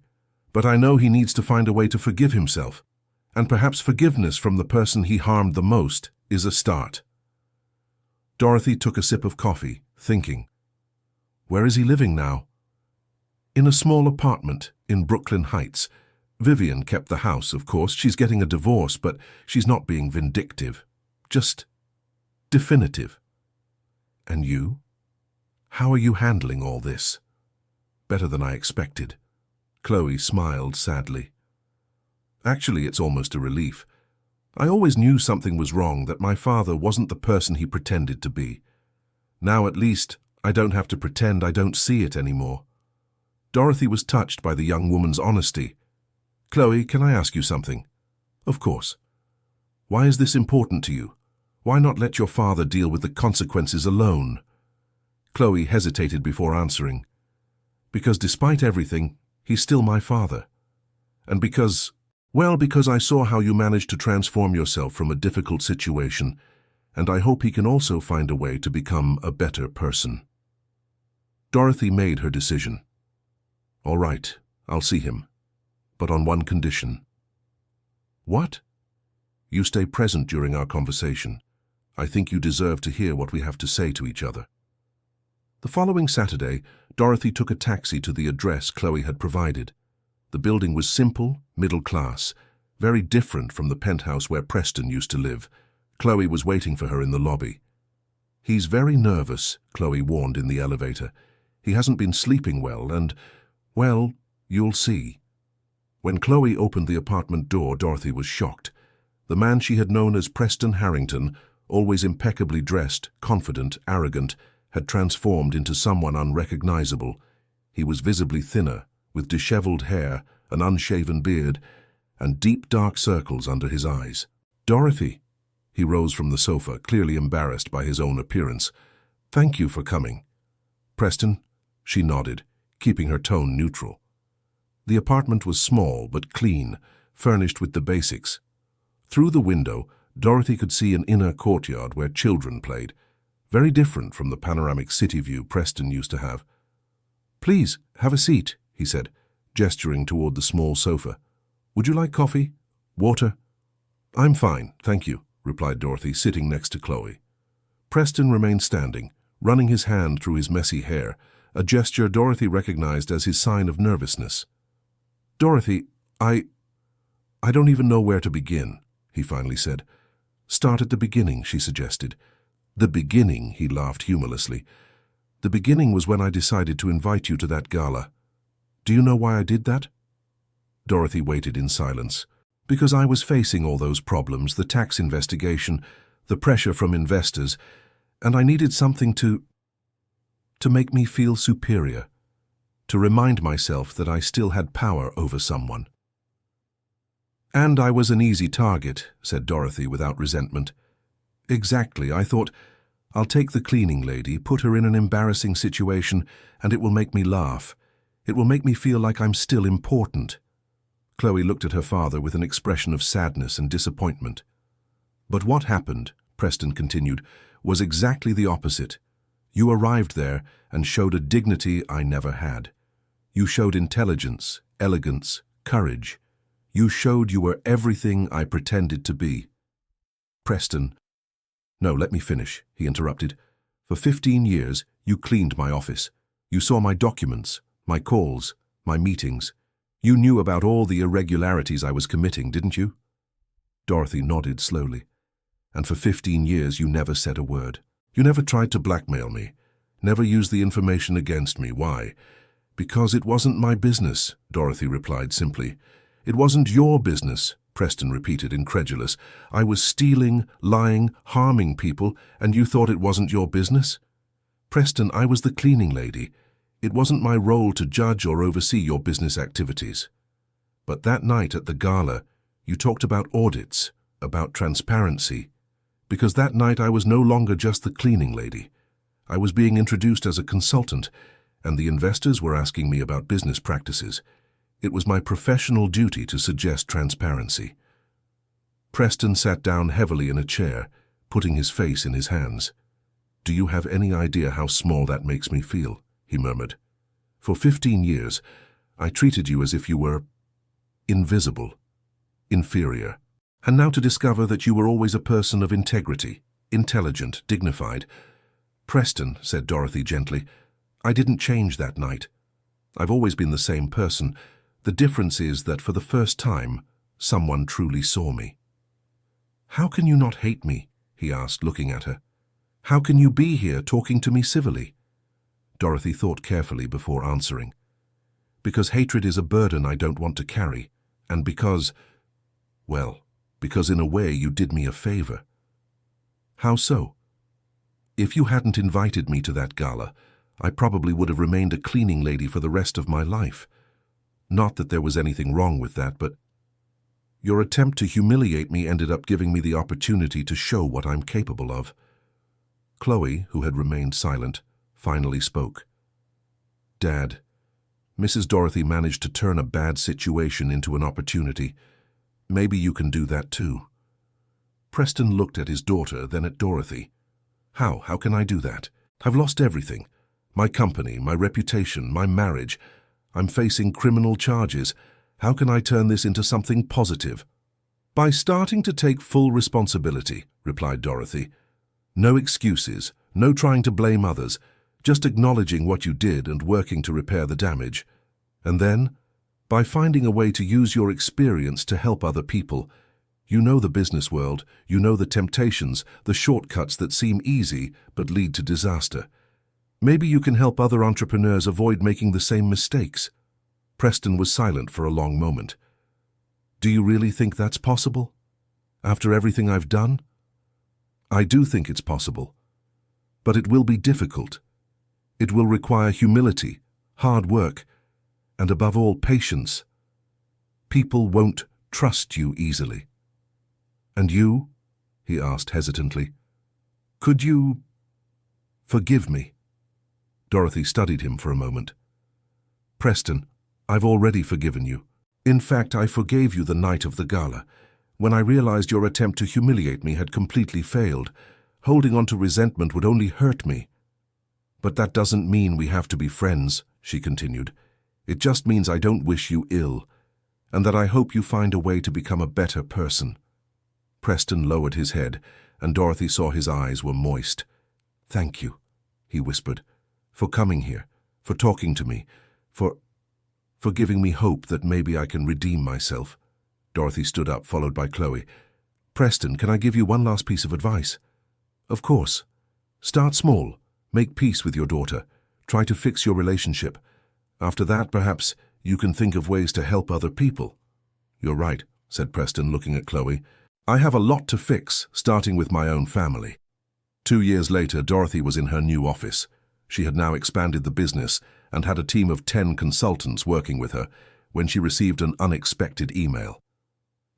But I know he needs to find a way to forgive himself. And perhaps forgiveness from the person he harmed the most is a start. Dorothy took a sip of coffee, thinking. Where is he living now? In a small apartment in Brooklyn Heights. Vivian kept the house, of course. She's getting a divorce, but she's not being vindictive. Just definitive. And you? How are you handling all this? Better than I expected. Chloe smiled sadly. Actually, it's almost a relief. I always knew something was wrong, that my father wasn't the person he pretended to be. Now at least, I don't have to pretend I don't see it anymore. Dorothy was touched by the young woman's honesty. Chloe, can I ask you something? Of course. Why is this important to you? Why not let your father deal with the consequences alone? Chloe hesitated before answering. Because despite everything, he's still my father. And because I saw how you managed to transform yourself from a difficult situation, and I hope he can also find a way to become a better person. Dorothy made her decision. All right, I'll see him, but on one condition. What? You stay present during our conversation. I think you deserve to hear what we have to say to each other. The following Saturday, Dorothy took a taxi to the address Chloe had provided. The building was simple, middle class, very different from the penthouse where Preston used to live. Chloe was waiting for her in the lobby. He's very nervous, Chloe warned in the elevator. He hasn't been sleeping well and, well, you'll see. When Chloe opened the apartment door, Dorothy was shocked. The man she had known as Preston Harrington, always impeccably dressed, confident, arrogant, had transformed into someone unrecognizable. He was visibly thinner, with disheveled hair, an unshaven beard, and deep dark circles under his eyes. Dorothy! He rose from the sofa, clearly embarrassed by his own appearance. Thank you for coming. Preston? She nodded, keeping her tone neutral. The apartment was small but clean, furnished with the basics. Through the window, Dorothy could see an inner courtyard where children played, very different from the panoramic city view Preston used to have. Please, have a seat, he said, gesturing toward the small sofa. Would you like coffee? Water? I'm fine, thank you, replied Dorothy, sitting next to Chloe. Preston remained standing, running his hand through his messy hair, a gesture Dorothy recognized as his sign of nervousness. Dorothy, I don't even know where to begin, he finally said. Start at the beginning, she suggested. The beginning, he laughed humorlessly. The beginning was when I decided to invite you to that gala. Do you know why I did that? Dorothy waited in silence. Because I was facing all those problems, the tax investigation, the pressure from investors, and I needed something to make me feel superior, to remind myself that I still had power over someone. And I was an easy target, said Dorothy without resentment. Exactly, I thought, I'll take the cleaning lady, put her in an embarrassing situation, and it will make me laugh. It will make me feel like I'm still important. Chloe looked at her father with an expression of sadness and disappointment. But what happened, Preston continued, was exactly the opposite. You arrived there and showed a dignity I never had. You showed intelligence, elegance, courage. You showed you were everything I pretended to be. Preston. No, let me finish, he interrupted. For 15 years, you cleaned my office. You saw my documents, my calls, my meetings. You knew about all the irregularities I was committing, didn't you? Dorothy nodded slowly. And for 15 years, you never said a word. You never tried to blackmail me, never used the information against me. Why? Because it wasn't my business, Dorothy replied simply. It wasn't your business, Preston repeated, incredulous. I was stealing, lying, harming people, and you thought it wasn't your business? Preston, I was the cleaning lady. It wasn't my role to judge or oversee your business activities. But that night at the gala, you talked about audits, about transparency. Because that night I was no longer just the cleaning lady. I was being introduced as a consultant, and the investors were asking me about business practices. It was my professional duty to suggest transparency. Preston sat down heavily in a chair, putting his face in his hands. Do you have any idea how small that makes me feel? He murmured. For 15 years, I treated you as if you were invisible, inferior. And now to discover that you were always a person of integrity, intelligent, dignified. Preston, said Dorothy gently, I didn't change that night. I've always been the same person. The difference is that for the first time, someone truly saw me. How can you not hate me? He asked, looking at her. How can you be here talking to me civilly? Dorothy thought carefully before answering. Because hatred is a burden I don't want to carry, and because, well, because in a way you did me a favor. How so? If you hadn't invited me to that gala, I probably would have remained a cleaning lady for the rest of my life. Not that there was anything wrong with that, but your attempt to humiliate me ended up giving me the opportunity to show what I'm capable of. Chloe, who had remained silent, finally spoke. Dad, Mrs. Dorothy managed to turn a bad situation into an opportunity. Maybe you can do that too. Preston looked at his daughter, then at Dorothy. How? How can I do that? I've lost everything. My company, my reputation, my marriage. I'm facing criminal charges. How can I turn this into something positive?" "By starting to take full responsibility," replied Dorothy. "No excuses, no trying to blame others, just acknowledging what you did and working to repair the damage. And then, by finding a way to use your experience to help other people. You know the business world, you know the temptations, the shortcuts that seem easy but lead to disaster. Maybe you can help other entrepreneurs avoid making the same mistakes." Preston was silent for a long moment. "Do you really think that's possible? After everything I've done?" "I do think it's possible. But it will be difficult. It will require humility, hard work, and above all, patience. People won't trust you easily." "And you?" he asked hesitantly. "Could you forgive me?" Dorothy studied him for a moment. "Preston, I've already forgiven you. In fact, I forgave you the night of the gala, when I realized your attempt to humiliate me had completely failed. Holding on to resentment would only hurt me." "But that doesn't mean we have to be friends," she continued. "It just means I don't wish you ill, and that I hope you find a way to become a better person." Preston lowered his head, and Dorothy saw his eyes were moist. "Thank you," he whispered, "for coming here, for talking to me, for giving me hope that maybe I can redeem myself." Dorothy stood up, followed by Chloe. "Preston, can I give you one last piece of advice?" "Of course. Start small. Make peace with your daughter. Try to fix your relationship. After that, perhaps, you can think of ways to help other people." "You're right," said Preston, looking at Chloe. "I have a lot to fix, starting with my own family." 2 years later, Dorothy was in her new office. She had now expanded the business and had a team of 10 consultants working with her when she received an unexpected email.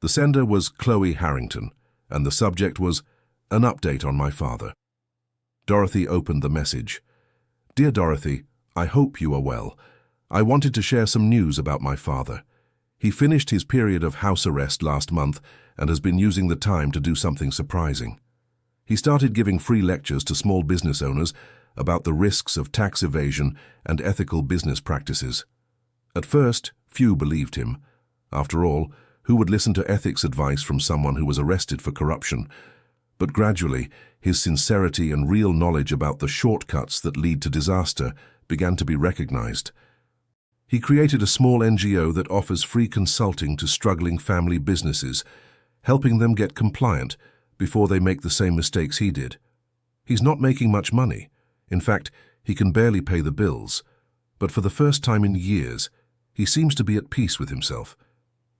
The sender was Chloe Harrington, and the subject was, "An update on my father." Dorothy opened the message. "Dear Dorothy, I hope you are well. I wanted to share some news about my father. He finished his period of house arrest last month and has been using the time to do something surprising. He started giving free lectures to small business owners about the risks of tax evasion and ethical business practices. At first, few believed him. After all, who would listen to ethics advice from someone who was arrested for corruption? But gradually, his sincerity and real knowledge about the shortcuts that lead to disaster began to be recognized. He created a small NGO that offers free consulting to struggling family businesses, helping them get compliant before they make the same mistakes he did. He's not making much money. In fact, he can barely pay the bills. But for the first time in years, he seems to be at peace with himself.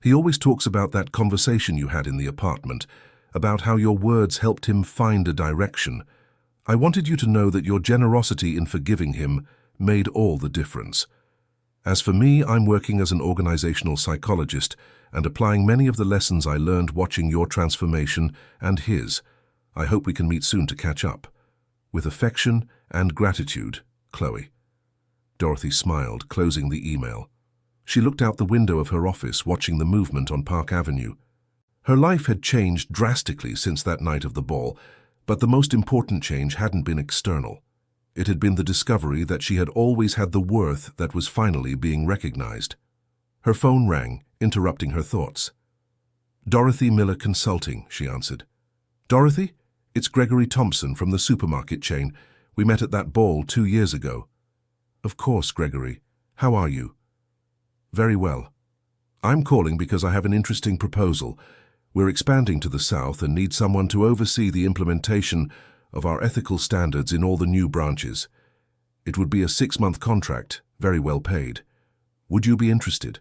He always talks about that conversation you had in the apartment, about how your words helped him find a direction. I wanted you to know that your generosity in forgiving him made all the difference. As for me, I'm working as an organizational psychologist and applying many of the lessons I learned watching your transformation and his. I hope we can meet soon to catch up. With affection and gratitude, Chloe." Dorothy smiled, closing the email. She looked out the window of her office, watching the movement on Park Avenue. Her life had changed drastically since that night of the ball, but the most important change hadn't been external. It had been the discovery that she had always had the worth that was finally being recognized. Her phone rang, interrupting her thoughts. "Dorothy Miller Consulting," she answered. "Dorothy? It's Gregory Thompson from the supermarket chain. We met at that ball 2 years ago." "Of course, Gregory. How are you?" "Very well. I'm calling because I have an interesting proposal. We're expanding to the south and need someone to oversee the implementation of our ethical standards in all the new branches. It would be a 6-month contract, very well paid. Would you be interested?"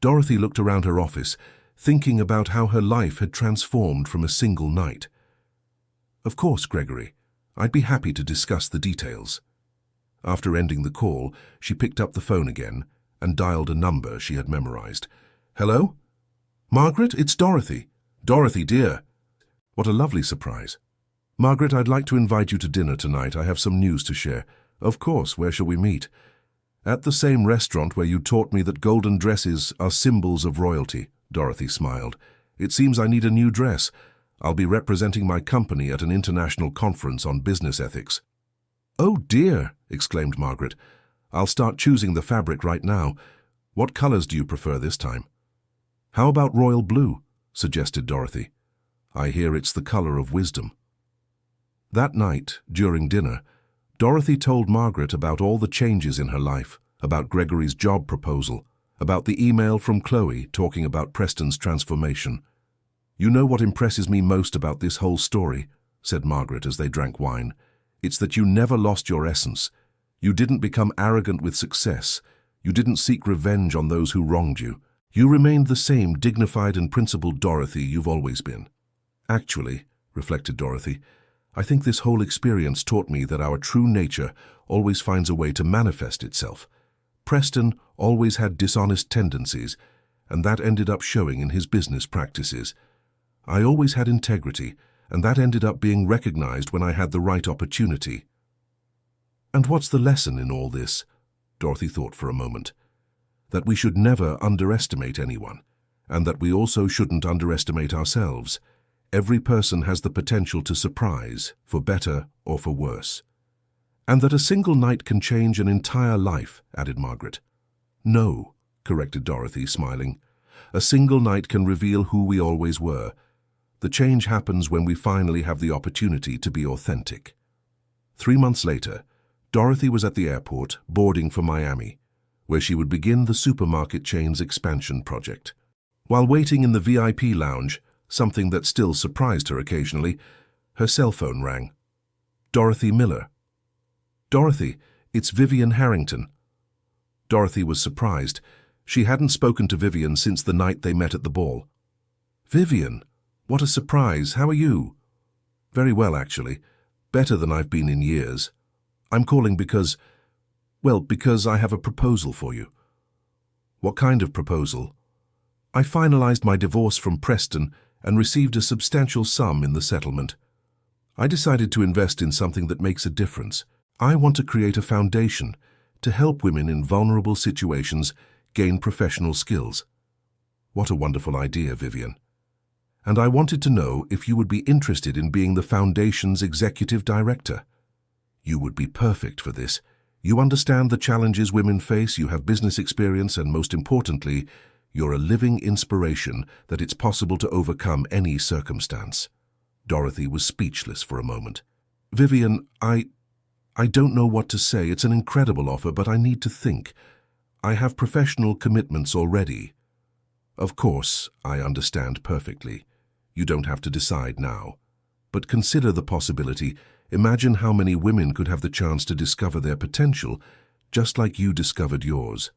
Dorothy looked around her office, thinking about how her life had transformed from a single night. "Of course, Gregory. I'd be happy to discuss the details." After ending the call, she picked up the phone again and dialed a number she had memorized. "Hello? Margaret, it's Dorothy. Dorothy, dear." What a lovely surprise. "Margaret, I'd like to invite you to dinner tonight. I have some news to share." "Of course, where shall we meet?" "At the same restaurant where you taught me that golden dresses are symbols of royalty," Dorothy smiled. "It seems I need a new dress. I'll be representing my company at an international conference on business ethics." "Oh dear," exclaimed Margaret. I'll start choosing the fabric right now. What colors do you prefer this time? How about royal blue? Suggested Dorothy. I hear it's the color of wisdom. That night, during dinner, Dorothy told Margaret about all the changes in her life, about Gregory's job proposal, about the email from Chloe talking about Preston's transformation. You know what impresses me most about this whole story, said Margaret as they drank wine. It's that you never lost your essence. You didn't become arrogant with success. You didn't seek revenge on those who wronged you. You remained the same dignified and principled Dorothy you've always been. Actually, reflected Dorothy, I think this whole experience taught me that our true nature always finds a way to manifest itself. Preston always had dishonest tendencies, and that ended up showing in his business practices. I always had integrity, and that ended up being recognized when I had the right opportunity. And what's the lesson in all this? Dorothy thought for a moment. That we should never underestimate anyone, and that we also shouldn't underestimate ourselves. Every person has the potential to surprise, for better or for worse. And that a single night can change an entire life, added Margaret. No, corrected Dorothy, smiling. A single night can reveal who we always were. The change happens when we finally have the opportunity to be authentic. 3 months later, Dorothy was at the airport, boarding for Miami, where she would begin the supermarket chain's expansion project. While waiting in the VIP lounge, something that still surprised her occasionally, her cell phone rang. Dorothy Miller. Dorothy, it's Vivian Harrington. Dorothy was surprised. She hadn't spoken to Vivian since the night they met at the ball. Vivian, what a surprise. How are you? Very well, actually. Better than I've been in years. I'm calling because I have a proposal for you. What kind of proposal? I finalized my divorce from Preston and received a substantial sum in the settlement. I decided to invest in something that makes a difference. I want to create a foundation to help women in vulnerable situations gain professional skills. What a wonderful idea, Vivian. And I wanted to know if you would be interested in being the foundation's executive director. You would be perfect for this. You understand the challenges women face, you have business experience, and most importantly, you're a living inspiration that it's possible to overcome any circumstance. Dorothy was speechless for a moment. Vivian, I don't know what to say. It's an incredible offer, but I need to think. I have professional commitments already. Of course, I understand perfectly. You don't have to decide now. But consider the possibility. Imagine how many women could have the chance to discover their potential, just like you discovered yours.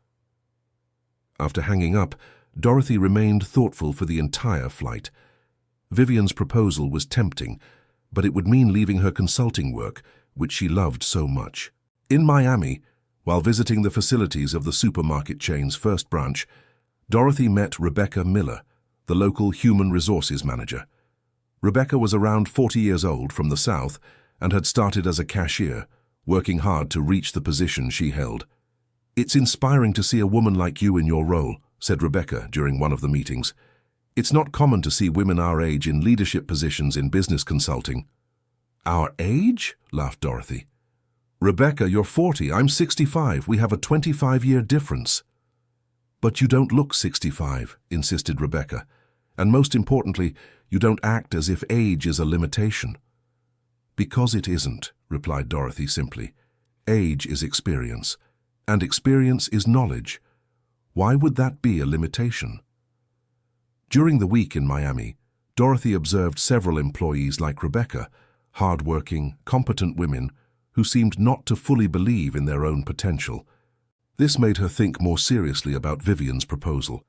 After hanging up, Dorothy remained thoughtful for the entire flight. Vivian's proposal was tempting, but it would mean leaving her consulting work, which she loved so much. In Miami, while visiting the facilities of the supermarket chain's first branch, Dorothy met Rebecca Miller, the local human resources manager. Rebecca was around 40 years old from the South and had started as a cashier, working hard to reach the position she held. It's inspiring to see a woman like you in your role, said Rebecca during one of the meetings. It's not common to see women our age in leadership positions in business consulting. Our age? Laughed Dorothy. Rebecca, you're 40, I'm 65. We have a 25-year difference. But you don't look 65, insisted Rebecca. And most importantly, you don't act as if age is a limitation. Because it isn't, replied Dorothy simply. Age is experience, and experience is knowledge. Why would that be a limitation? During the week in Miami, Dorothy observed several employees like Rebecca, hard-working, competent women who seemed not to fully believe in their own potential. This made her think more seriously about Vivian's proposal.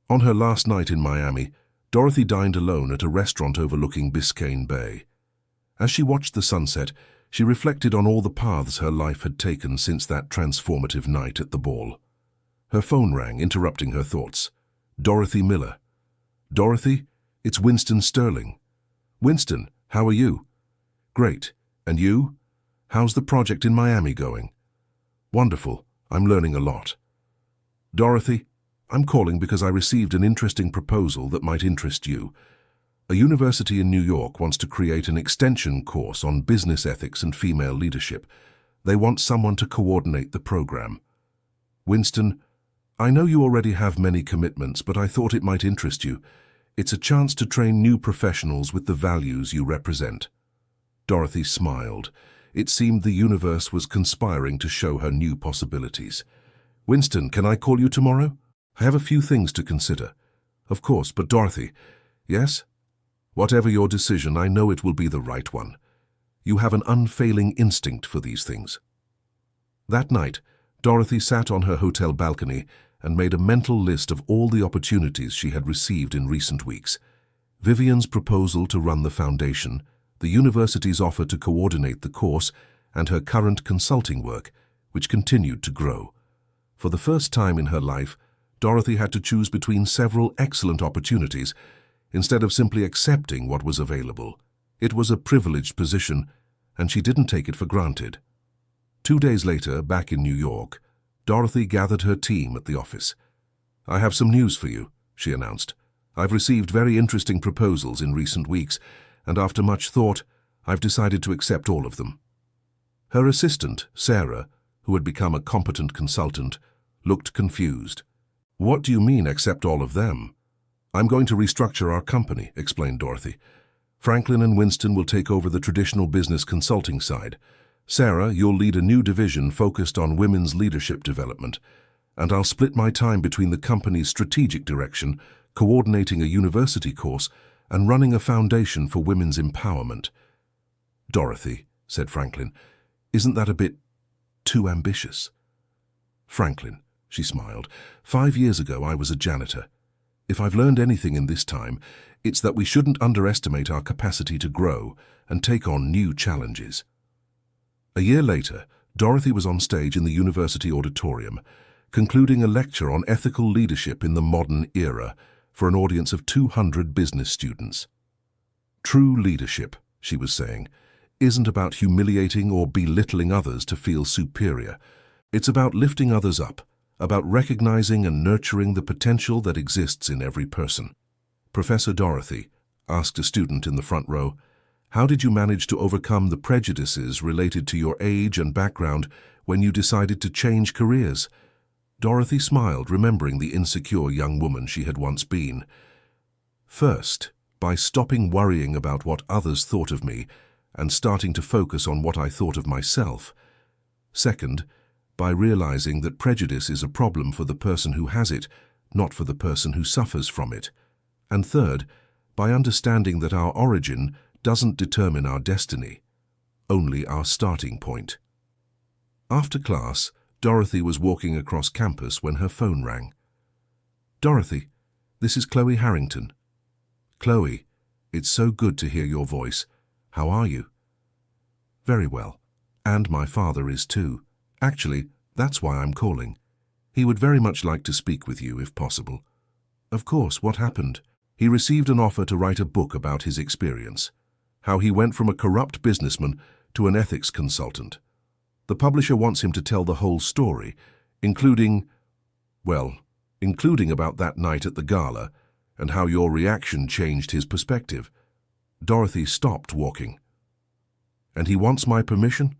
On her last night in Miami, Dorothy dined alone at a restaurant overlooking Biscayne Bay. As she watched the sunset, she reflected on all the paths her life had taken since that transformative night at the ball. Her phone rang, interrupting her thoughts. Dorothy Miller. Dorothy, it's Winston Sterling. Winston, how are you? Great. And you? How's the project in Miami going? Wonderful. I'm learning a lot. Dorothy, I'm calling because I received an interesting proposal that might interest you. A university in New York wants to create an extension course on business ethics and female leadership. They want someone to coordinate the program. Winston, I know you already have many commitments, but I thought it might interest you. It's a chance to train new professionals with the values you represent. Dorothy smiled. It seemed the universe was conspiring to show her new possibilities. Winston, can I call you tomorrow? I have a few things to consider. Of course, but Dorothy, yes? Whatever your decision, I know it will be the right one. You have an unfailing instinct for these things. That night, Dorothy sat on her hotel balcony and made a mental list of all the opportunities she had received in recent weeks. Vivian's proposal to run the foundation, the university's offer to coordinate the course, and her current consulting work, which continued to grow. For the first time in her life, Dorothy had to choose between several excellent opportunities instead of simply accepting what was available. It was a privileged position, and she didn't take it for granted. 2 days later, back in New York, Dorothy gathered her team at the office. I have some news for you, she announced. I've received very interesting proposals in recent weeks, and after much thought, I've decided to accept all of them. Her assistant, Sarah, who had become a competent consultant, looked confused. What do you mean, accept all of them? I'm going to restructure our company, explained Dorothy. Franklin and Winston will take over the traditional business consulting side. Sarah, you'll lead a new division focused on women's leadership development, and I'll split my time between the company's strategic direction, coordinating a university course, and running a foundation for women's empowerment. Dorothy, said Franklin, isn't that a bit too ambitious? Franklin, she smiled, 5 years ago I was a janitor. If I've learned anything in this time, it's that we shouldn't underestimate our capacity to grow and take on new challenges. A year later, Dorothy was on stage in the university auditorium, concluding a lecture on ethical leadership in the modern era for an audience of 200 business students. True leadership, she was saying, isn't about humiliating or belittling others to feel superior. It's about lifting others up, about recognizing and nurturing the potential that exists in every person. Professor Dorothy asked a student in the front row, how did you manage to overcome the prejudices related to your age and background when you decided to change careers? Dorothy smiled, remembering the insecure young woman she had once been. First, by stopping worrying about what others thought of me and starting to focus on what I thought of myself. Second, by realizing that prejudice is a problem for the person who has it, not for the person who suffers from it. And third, by understanding that our origin doesn't determine our destiny, only our starting point. After class, Dorothy was walking across campus when her phone rang. Dorothy, this is Chloe Harrington. Chloe, it's so good to hear your voice. How are you? Very well. And my father is too. Actually, that's why I'm calling. He would very much like to speak with you if possible. Of course, what happened? He received an offer to write a book about his experience. How he went from a corrupt businessman to an ethics consultant. The publisher wants him to tell the whole story, including about that night at the gala and how your reaction changed his perspective. Dorothy stopped walking. And he wants my permission?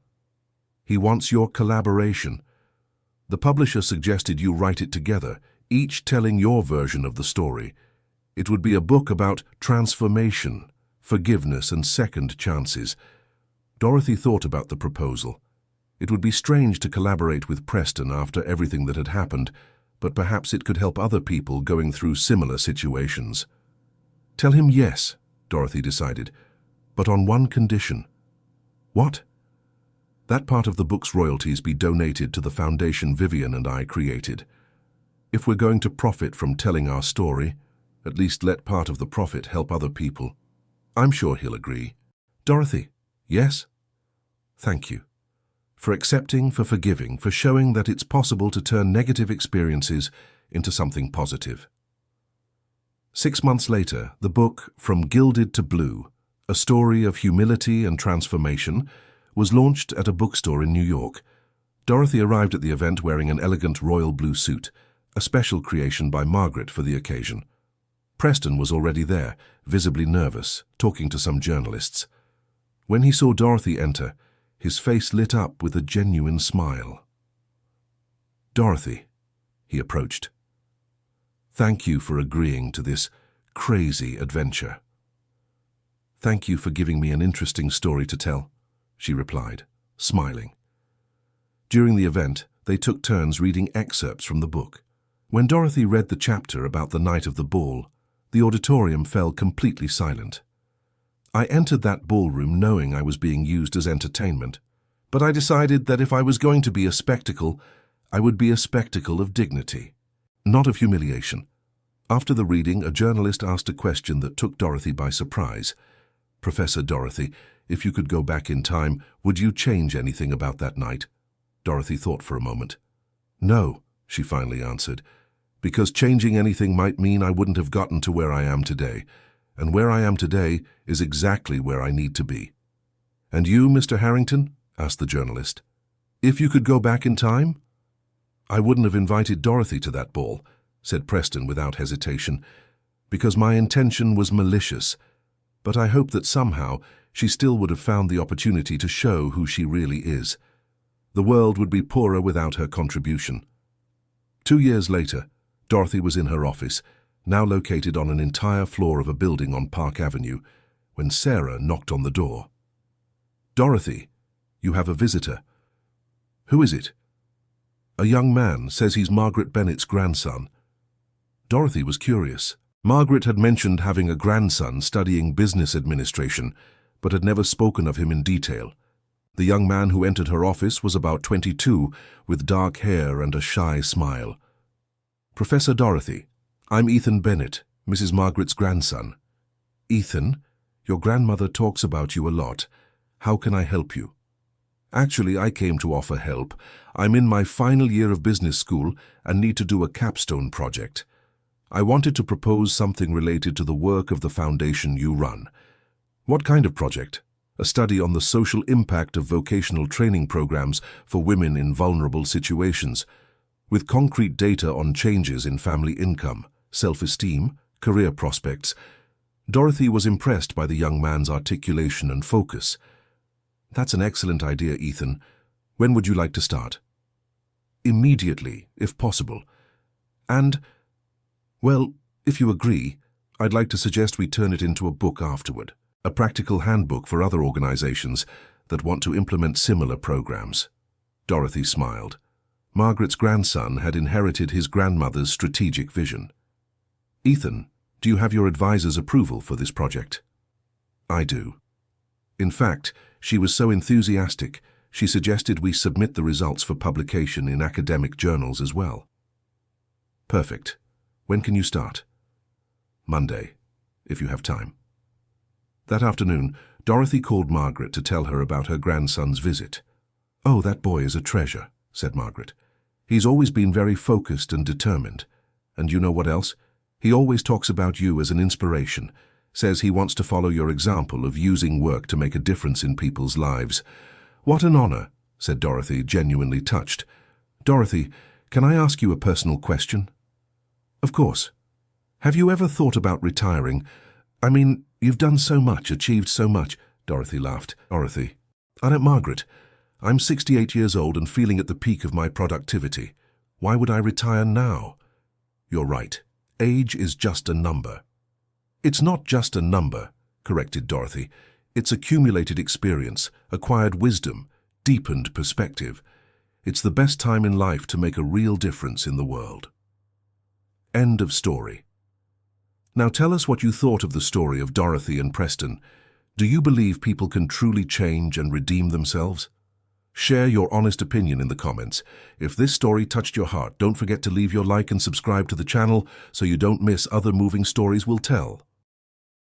He wants your collaboration. The publisher suggested you write it together, each telling your version of the story. It would be a book about transformation, forgiveness, and second chances. Dorothy thought about the proposal. It would be strange to collaborate with Preston after everything that had happened, but perhaps it could help other people going through similar situations. Tell him yes, Dorothy decided, but on one condition. What? That part of the book's royalties be donated to the foundation Vivian and I created. If we're going to profit from telling our story, at least let part of the profit help other people. I'm sure he'll agree. Dorothy, yes? Thank you. For accepting, for forgiving, for showing that it's possible to turn negative experiences into something positive. 6 months later, the book From Gilded to Blue, a story of humility and transformation, was launched at a bookstore in New York. Dorothy arrived at the event wearing an elegant royal blue suit, a special creation by Margaret for the occasion. Preston was already there, visibly nervous, talking to some journalists. When he saw Dorothy enter, his face lit up with a genuine smile. Dorothy, He approached. "Thank you for agreeing to this crazy adventure." "Thank you for giving me an interesting story to tell," she replied, smiling. During the event, they took turns reading excerpts from the book. When Dorothy read the chapter about the night of the ball, the auditorium fell completely silent. "I entered that ballroom knowing I was being used as entertainment, but I decided that if I was going to be a spectacle, I would be a spectacle of dignity, not of humiliation." After the reading, a journalist asked a question that took Dorothy by surprise. "Professor Dorothy, if you could go back in time, would you change anything about that night?" Dorothy thought for a moment. "No," she finally answered, "because changing anything might mean I wouldn't have gotten to where I am today, and where I am today is exactly where I need to be." "And you, Mr. Harrington?" asked the journalist. "If you could go back in time?" "I wouldn't have invited Dorothy to that ball," said Preston without hesitation, "because my intention was malicious, but I hope that somehow she still would have found the opportunity to show who she really is. The world would be poorer without her contribution." 2 years later, Dorothy was in her office, now located on an entire floor of a building on Park Avenue, when Sarah knocked on the door. "Dorothy, you have a visitor." "Who is it?" "A young man says he's Margaret Bennett's grandson." Dorothy was curious. Margaret had mentioned having a grandson studying business administration, but had never spoken of him in detail. The young man who entered her office was about 22, with dark hair and a shy smile. "Professor Dorothy, I'm Ethan Bennett, Mrs. Margaret's grandson." "Ethan, your grandmother talks about you a lot. How can I help you?" "Actually, I came to offer help. I'm in my final year of business school and need to do a capstone project. I wanted to propose something related to the work of the foundation you run." "What kind of project?" "A study on the social impact of vocational training programs for women in vulnerable situations, with concrete data on changes in family income, self-esteem, career prospects." Dorothy was impressed by the young man's articulation and focus. "That's an excellent idea, Ethan. When would you like to start?" "Immediately, if possible. And, well, if you agree, I'd like to suggest we turn it into a book afterward, a practical handbook for other organizations that want to implement similar programs." Dorothy smiled. Margaret's grandson had inherited his grandmother's strategic vision. "Ethan, do you have your advisor's approval for this project?" "I do. In fact, she was so enthusiastic, she suggested we submit the results for publication in academic journals as well." "Perfect. When can you start?" "Monday, if you have time." That afternoon, Dorothy called Margaret to tell her about her grandson's visit. "Oh, that boy is a treasure," said Margaret. "He's always been very focused and determined. And you know what else? He always talks about you as an inspiration, says he wants to follow your example of using work to make a difference in people's lives." "What an honor," said Dorothy, genuinely touched. "Dorothy, can I ask you a personal question?" "Of course. Have you ever thought about retiring? I mean, you've done so much, achieved so much." Dorothy laughed. "Dorothy, Aunt Margaret, I'm 68 years old and feeling at the peak of my productivity. Why would I retire now?" "You're right. Age is just a number." "It's not just a number," corrected Dorothy. "It's accumulated experience, acquired wisdom, deepened perspective. It's the best time in life to make a real difference in the world." End of story. Now tell us what you thought of the story of Dorothy and Preston. Do you believe people can truly change and redeem themselves? Share your honest opinion in the comments. If this story touched your heart, don't forget to leave your like and subscribe to the channel so you don't miss other moving stories we'll tell.